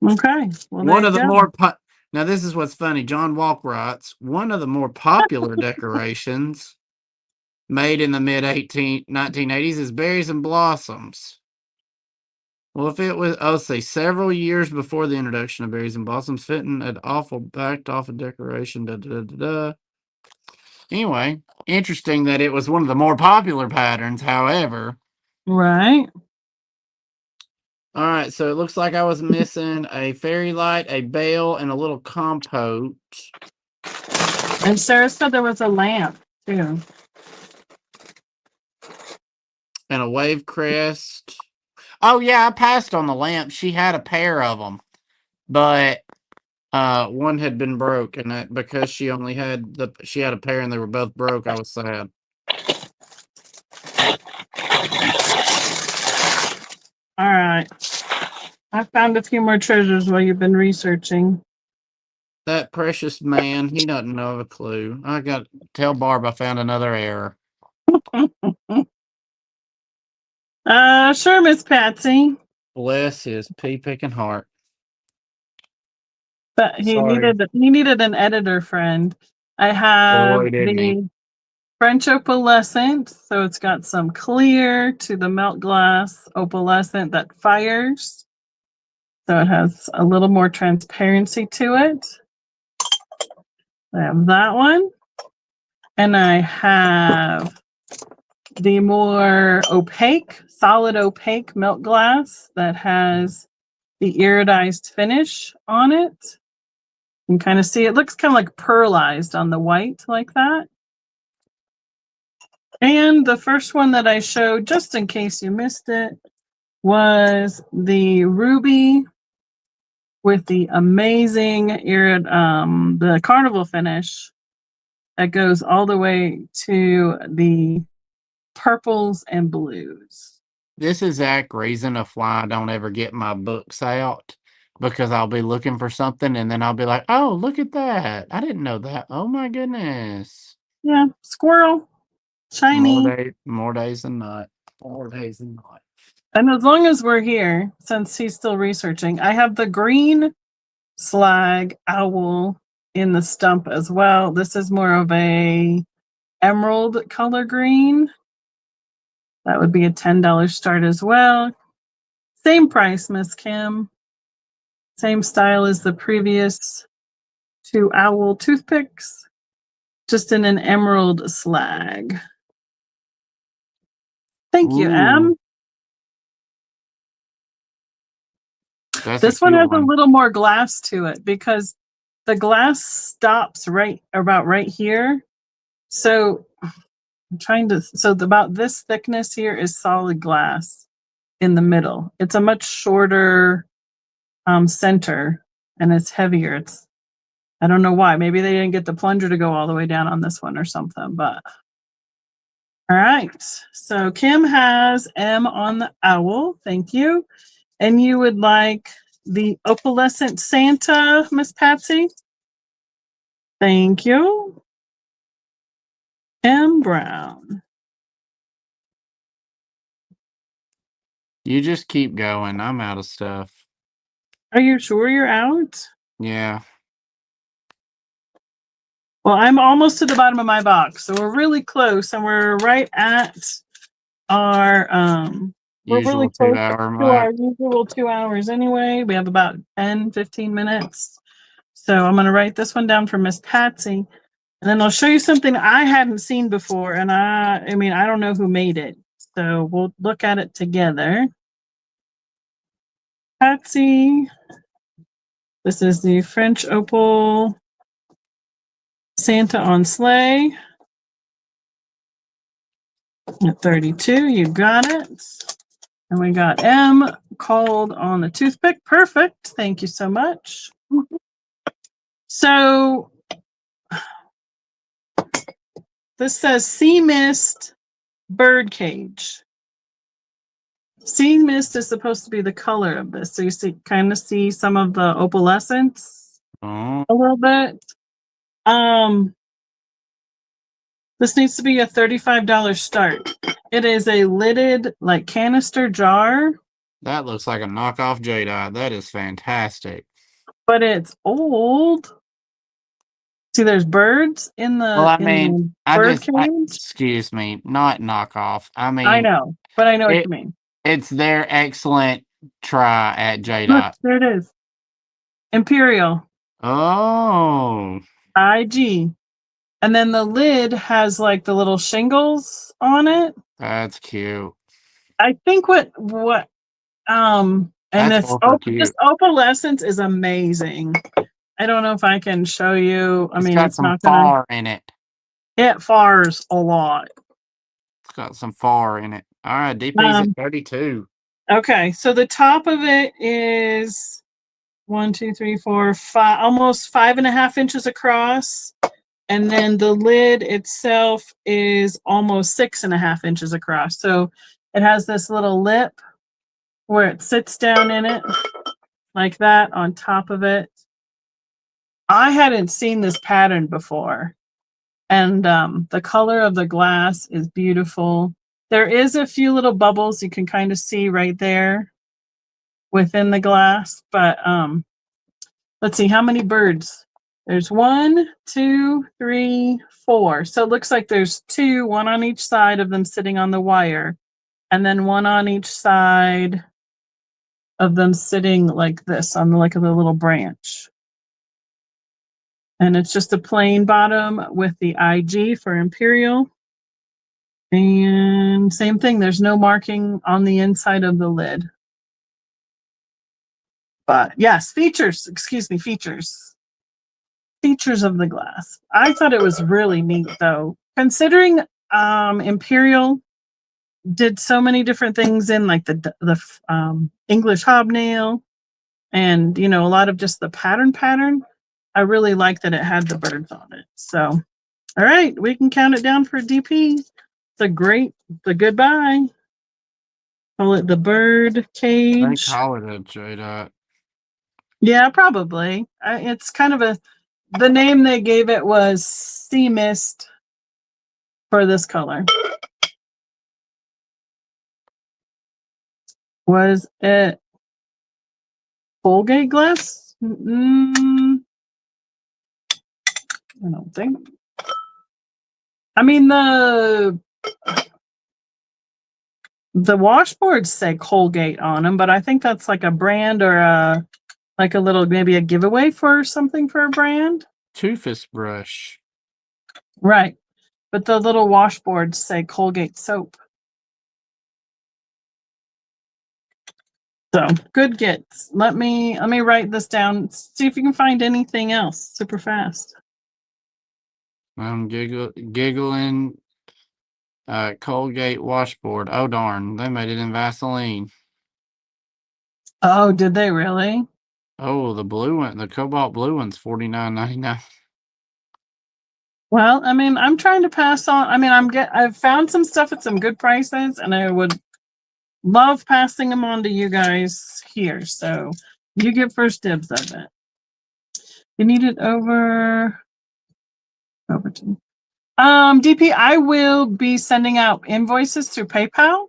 Okay. Well, One there of you the go. more now this is what's funny. John Walk writes, one of the more popular decorations made in the mid 1980s is Berries and Blossoms. Well, if it was, let's see, several years before the introduction of Berries and Blossoms, Fenton had backed off a decoration. Da, da, da, da, da. Anyway, interesting that it was one of the more popular patterns, however. Right. All right, so it looks like I was missing a fairy light, a bale, and a little compote. And Sarah said there was a lamp too. And a wave crest. Oh yeah, I passed on the lamp. She had a pair of them, but one had been broke, and that because she only had she had a pair and they were both broke. I was sad. All right. I found a few more treasures while you've been researching. That precious man, he doesn't know a clue. I got to tell Barb I found another error. Sure, Miss Patsy. Bless his pea picking heart. But he Sorry. needed an editor friend. I have Boy, didn't he. the French opalescent, so it's got some clear to the melt glass opalescent that fires. So it has a little more transparency to it. I have that one. And I have the more opaque, solid opaque melt glass that has the iridized finish on it. You can kind of see it looks kind of like pearlized on the white like that. And the first one that I showed, just in case you missed it, was the ruby with the amazing the carnival finish that goes all the way to the purples and blues. This is exact reason of why I don't ever get my books out, because I'll be looking for something and then I'll be like, oh, look at that. I didn't know that. Oh my goodness. Yeah, squirrel, shiny. More days than not. More days than not. And as long as we're here, since he's still researching, I have the green slag owl in the stump as well. This is more of a emerald color green. That would be a $10 start as well. Same price, Miss Kim. Same style as the previous two owl toothpicks, just in an emerald slag. Thank you, Em. That's This a one cute has a one. little more glass to it because the glass stops right here. So I'm trying to, about this thickness here is solid glass in the middle. It's a much shorter center and it's heavier. I don't know why. Maybe they didn't get the plunger to go all the way down on this one or something, but all right. So Kim has M on the owl. Thank you. And you would like the opalescent Santa, Miss Patsy? Thank you. M Brown. You just keep going. I'm out of stuff. Are you sure you're out? Yeah. Well, I'm almost to the bottom of my box, so we're really close, and we're right at our we're really Usual close 2-hour to our mark. usual 2 hours anyway. We have about 10-15 minutes. So I'm going to write this one down for Miss Patsy, and then I'll show you something I hadn't seen before, and I mean, I don't know who made it. So we'll look at it together. Patsy, this is the French opal Santa on sleigh. At 32, you got it. And we got M called on the toothpick. Perfect. Thank you so much. So this says sea mist bird cage. Sea mist is supposed to be the color of this, so you kind of see some of the opalescence Oh, a little bit. This needs to be a $35 start. It is a lidded, like, canister jar, that looks like a knockoff jadeite. That is fantastic. but it's old. See, there's birds in Well, I mean, the bird cage. excuse me, not knockoff. I mean, I know, but I know what it, you mean. it's their excellent try at Look, jadeite. there it is. Imperial. Oh, IG. And then the lid has like the little shingles on it. that's cute. I think and That's this ultra cute. this opalescence is amazing. I don't know if I can show you. I It's mean, got it's some not gonna, far in it. it fars a lot. It's got some far in it. All right, DP's at 32. Okay, so the top of it is 1, 2, 3, 4, 5, almost 5.5 inches across. And then the lid itself is almost 6.5 inches across. So it has this little lip where it sits down in it like that on top of it. I hadn't seen this pattern before. And the color of the glass is beautiful. There is a few little bubbles you can kind of see right there within the glass. But let's see, how many birds? There's 1, 2, 3, 4. So it looks like there's 2, one on each side of them sitting on the wire, and then one on each side of them sitting like this on like a little branch. And it's just a plain bottom with the IG for Imperial. And same thing, there's no marking on the inside of the lid. But yes, features of the glass. I thought it was really neat though, considering Imperial did so many different things in like the English hobnail and a lot of just the pattern. I really like that it had the birds on it. So all right, we can count it down for DP. The goodbye. Call it the bird They cage. call it a jadeite. Yeah, probably. It's kind of the name they gave it was sea mist for this color. Was it Colgate glass? I don't think. I mean, the washboards say Colgate on them, but I think that's like a brand or like a little, maybe a giveaway for something for a brand. Toothpaste brush. Right. But the little washboards say Colgate soap. So good gets. Let me write this down. See if you can find anything else super fast. I'm giggling. Colgate washboard. Oh darn! They made it in Vaseline. Oh, did they really? Oh, the blue one, the cobalt blue one's $49.99. Well, I mean, I'm trying to pass on. I mean, I've found some stuff at some good prices, and I would love passing them on to you guys here. So you get first dibs of it. You need it over to DP. I will be sending out invoices through PayPal.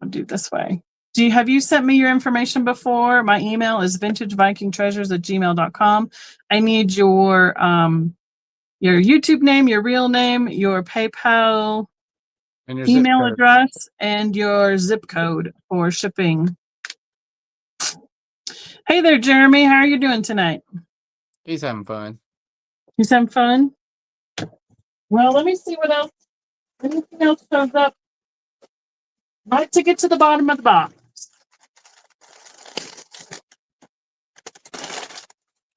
I'll do it this way. Have you sent me your information before? My email is vintagevikingtreasures@gmail.com. I need your YouTube name, your real name, your PayPal And your zip email code. address, and your zip code for shipping. Hey there, Jeremy. How are you doing tonight? He's having fun. He's having fun? Well, let me see what else. Anything else shows up? Right to get to the bottom of the box.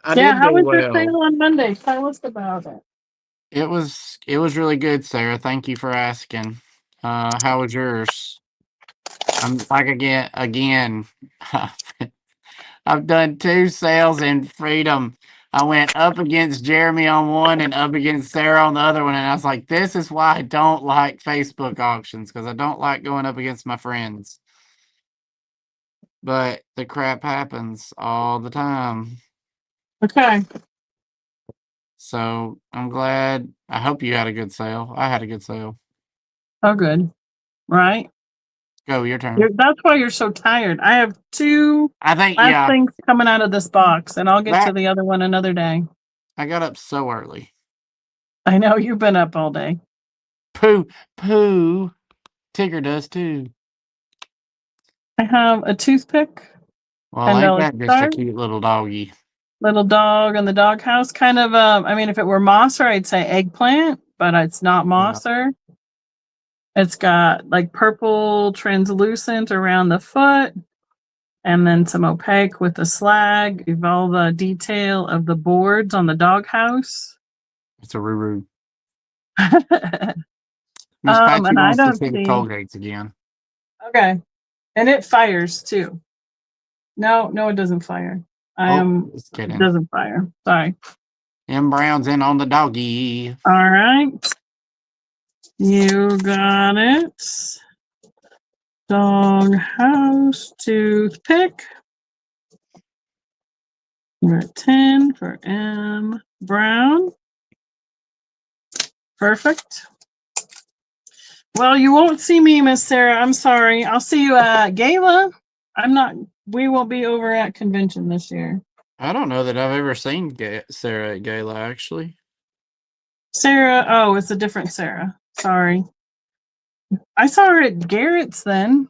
I Yeah, did how do was your well. sale on Monday? Tell us about it. It was really good, Sarah. Thank you for asking. How was yours? I'm like again. I've done 2 sales in Freedom. I went up against Jeremy on one and up against Sarah on the other one, and I was like, "This is why I don't like Facebook auctions because I don't like going up against my friends." But the crap happens all the time. Okay. So I'm glad. I hope you had a good sale. I had a good sale. Oh, good. Right. Go, your turn. That's why you're so tired. I have two I think, last yeah, things coming out of this box, and I'll get to that the other one another day. I got up so early. I know you've been up all day. Pooh. Tigger does too. I have a toothpick, Well, ain't $10 that just a start, cute little doggy? little dog in the doghouse. Kind of, I mean, if it were mosser, I'd say eggplant, but it's not mosser. It's got like purple translucent around the foot, and then some opaque with the slag. You've all the detail of the boards on the doghouse. It's a Ruru. Miss Patsy And I wants to don't see the see. Colgates again. Okay. And it fires too. No, it doesn't fire. Just kidding. It doesn't fire. Sorry. M. Brown's in on the doggy. All right. You got it. Doghouse toothpick. We're at 10 for M. Brown. Perfect. Well, you won't see me, Miss Sarah. I'm sorry. I'll see you at Gala. We won't be over at convention this year. I don't know that I've ever seen Sarah at Gala, actually. Sarah, it's a different Sarah. Sorry. I saw her at Garrett's then.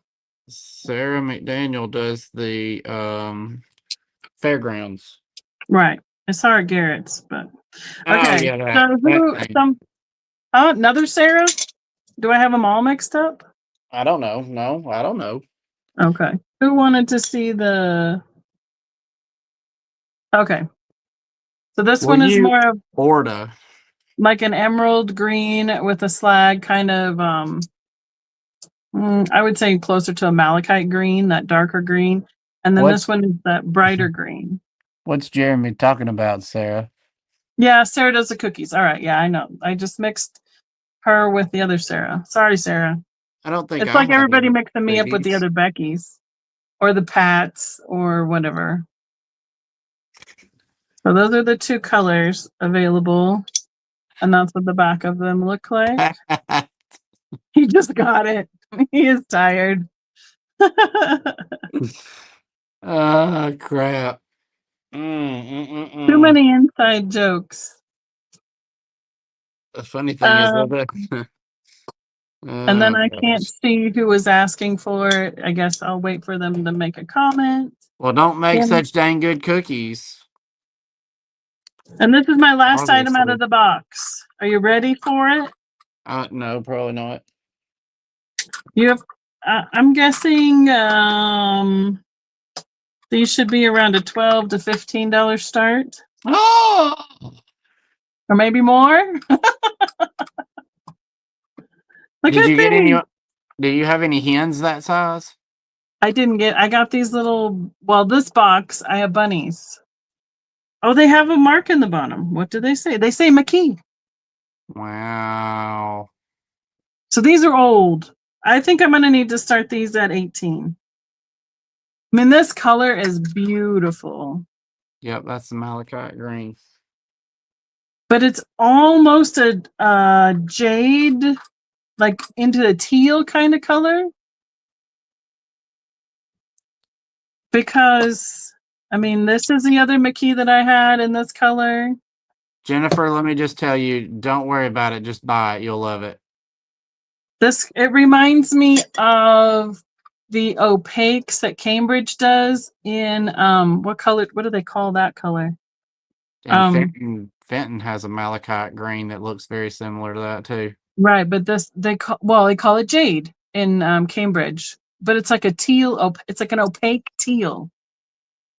Sarah McDaniel does the fairgrounds. Right. I saw her at Garrett's, but okay. Oh, yeah, another Sarah? Do I have them all mixed up? I don't know. No, I don't know. Okay. Who wanted to see the Okay. So this one is more of Orda. like an emerald green with a slag, kind of I would say closer to a malachite green, that darker green. And then this one is that brighter green. What's Jeremy talking about, Sarah? Yeah, Sarah does the cookies. All right. Yeah, I know. I just mixed her with the other Sarah. Sorry, Sarah. I don't think it's like have everybody any mixing me up with the cookies. other Beckys or the Pats or whatever. So those are the two colors available. And that's what the back of them look like. He just got it. He is tired. Crap. Too many inside jokes. The funny thing is that and then I can't see who was asking for it. I guess I'll wait for them to make a comment. Well, don't make such dang good cookies. And this is my last item out of the box. Are you ready for it? No, probably not. You have, I'm guessing these should be around a $12 to $15 start. Oh! Or maybe more. Did you get any? Do you have any hens that size? I got these little, this box, I have bunnies. Oh, they have a mark in the bottom. What do they say? They say McKee. Wow. So these are old. I think I'm going to need to start these at 18. I mean, this color is beautiful. Yep, that's the malachite green. But it's almost a jade, like into the teal kind of color. Because, I mean, this is the other McKee that I had in this color. Jennifer, let me just tell you, don't worry about it. Just buy it. You'll love it. It reminds me of the opaques that Cambridge does in what color? What do they call that color? And Fenton has a malachite green that looks very similar to that too. Right, but they call it jade in Cambridge, but it's like a teal. It's like an opaque teal.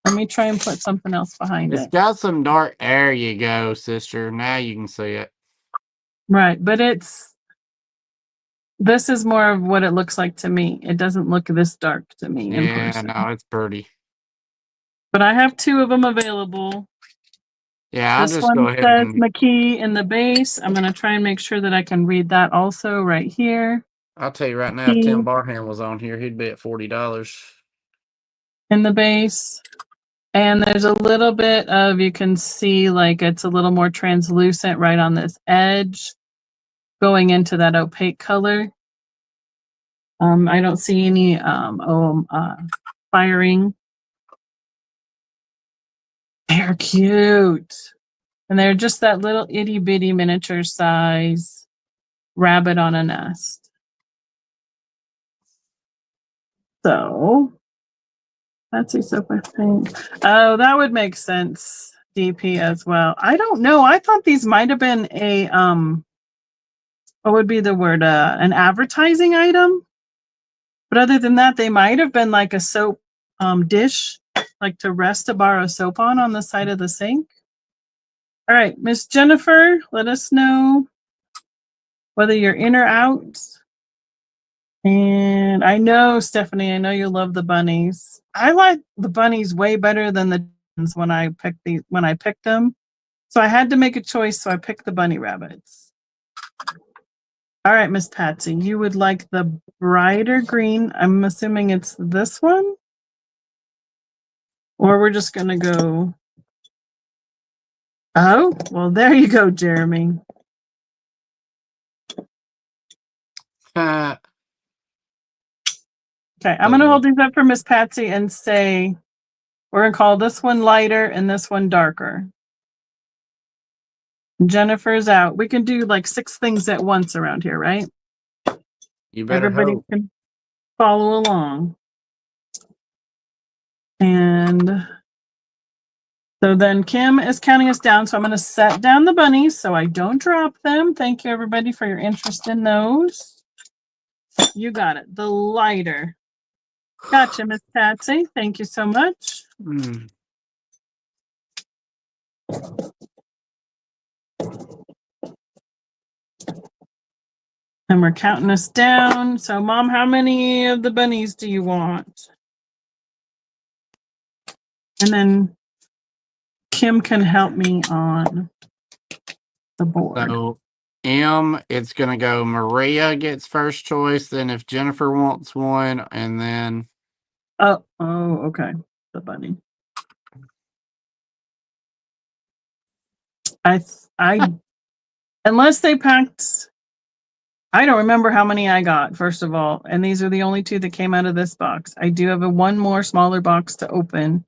Let me try and put something else behind it. It's got some dark. There you go, sister. Now you can see it. Right, but this is more of what it looks like to me. It doesn't look this dark to me in person. Yeah, no, it's pretty. But I have two of them available. Yeah, I'll This just go one ahead says and McKee in the base. I'm going to try and make sure that I can read that also right here. I'll tell you right now, if Tim McKee Barham was on here, he'd be at $40. in the base. And there's a little bit of, you can see like it's a little more translucent right on this edge going into that opaque color. I don't see any firing. They're cute. And they're just that little itty bitty miniature size rabbit on a nest. So that's a sofa thing. Oh, that would make sense. DP as well. I don't know. I thought these might have been a what would be the word? An advertising item. But other than that, they might have been like a soap dish, like to rest a bar of soap on the side of the sink. All right, Miss Jennifer, let us know whether you're in or out. And I know, Stephanie, I know you love the bunnies. I like the bunnies way better than the chickens when I picked them. So I had to make a choice, so I picked the bunny rabbits. All right, Miss Patsy, you would like the brighter green. I'm assuming it's this one? Or we're just going to go. Oh, well, there you go, Jeremy. Uh, Okay, I'm going to hold these up for Miss Patsy and say, we're going to call this one lighter and this one darker. Jennifer's out. We can do like 6 things at once around here, right? you better Everybody hope. can follow along. And so then Kim is counting us down. So I'm going to set down the bunnies so I don't drop them. Thank you, everybody, for your interest in those. You got it. The lighter. Gotcha, Miss Patsy. Thank you so much. Mm. And we're counting us down. So, Mom, how many of the bunnies do you want? And then Kim can help me on the board. So M, it's gonna go Maria gets first choice, then if Jennifer wants one, and then Oh, okay. The bunny. I unless they packed, I don't remember how many I got, first of all. And these are the only 2 that came out of this box. I do have one more smaller box to open,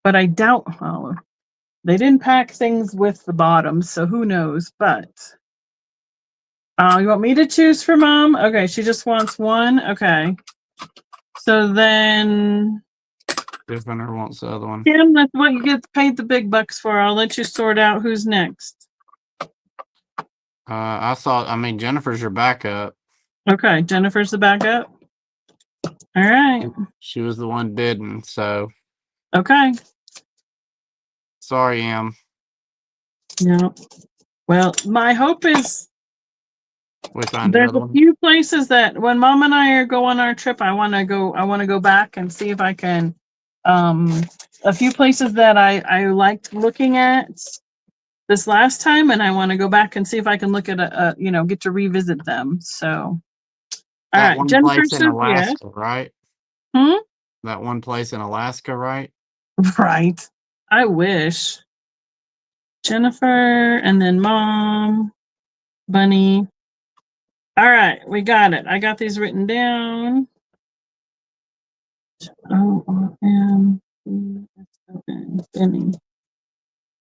but I doubt, well, they didn't pack things with the bottoms, so who knows, but you want me to choose for Mom? Okay, she just wants one. Okay. So then Tiffany wants the other one. Kim, that's what you get paid the big bucks for. I'll let you sort out who's next. I mean, Jennifer's your backup. Okay, Jennifer's the backup. All right. She was the one bidding, so Okay. sorry, Em. No. Well, my hope is We find there's another a one. few places that when Mom and I go on our trip, I want to go back and see if I can a few places that I liked looking at this last time, and I want to go back and see if I can look at get to revisit them. So all That right, one Jennifer place in says yes. Alaska, right? Hmm? That one place in Alaska, right? Right. I wish. Jennifer and then Mom, Bunny. All right, we got it. I got these written down. Benny.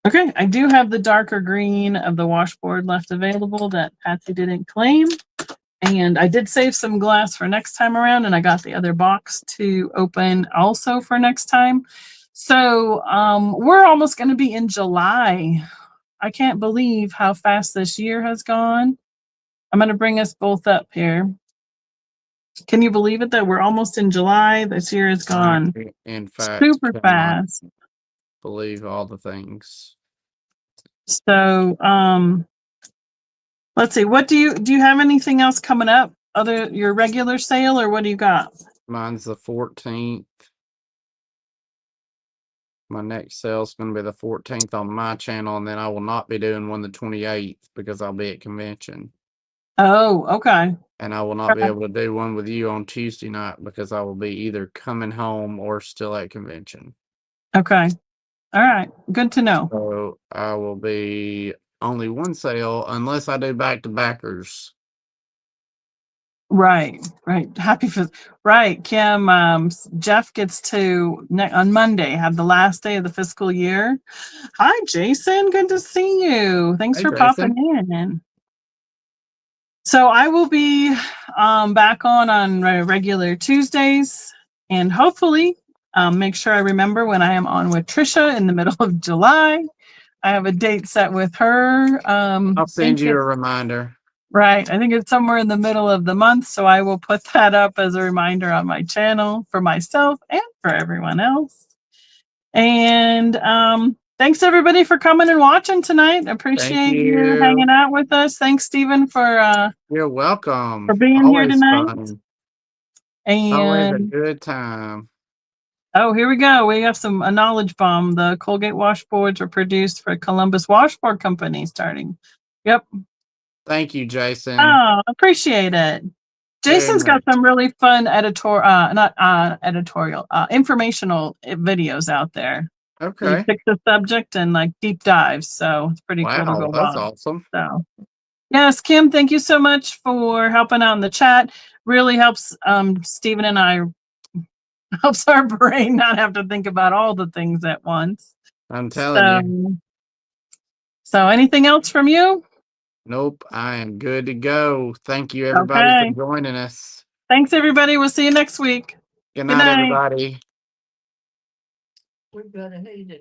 Okay, I do have the darker green of the washboard left available that Patsy didn't claim. And I did save some glass for next time around, and I got the other box to open also for next time. So we're almost going to be in July. I can't believe how fast this year has gone. I'm going to bring us both up here. Can you believe it that we're almost in July? This year has gone In fact, super cannot fast. believe all the things. So let's see. What do you have anything else coming up? Other your regular sale, or what do you got? Mine's the 14th. My next sale's going to be the 14th on my channel, and then I will not be doing one the 28th because I'll be at convention. Oh, okay. And I will not be Okay. able to do one with you on Tuesday night because I will be either coming home or still at convention. Okay. All right. Good to know. So I will be only one sale unless I do back-to-backers. Right. Happy for right. Kim, Jeff gets to on Monday have the last day of the fiscal year. Hi, Jason. Good to see you. Thanks Hey, for Jason. popping in. So I will be back on regular Tuesdays, and hopefully make sure I remember when I am on with Trisha in the middle of July. I have a date set with her. I'll send you a reminder. Right. I think it's somewhere in the middle of the month. So I will put that up as a reminder on my channel for myself and for everyone else. And thanks everybody for coming and watching tonight. Appreciate you hanging out with us. Thanks, Stephen, for you're welcome. being Always here tonight. fun. And always a good time. Oh, here we go. We have a knowledge bomb. The Colgate washboards are produced for Columbus Washboard Company starting. Yep. Thank you, Jason. Oh, appreciate it. Jason's got some really fun informational videos out there. Okay. You pick the subject and like deep dives. So it's pretty cool to go Wow, that's watch. awesome. So yes, Kim, thank you so much for helping out in the chat. Really helps Stephen and I, helps our brain not have to think about all the things at once. I'm telling you. So anything else from you? Nope, I am good to go. Thank you, everybody, for joining us. Thanks, everybody. We'll see you next week. Good night, everybody. We're gonna hate it.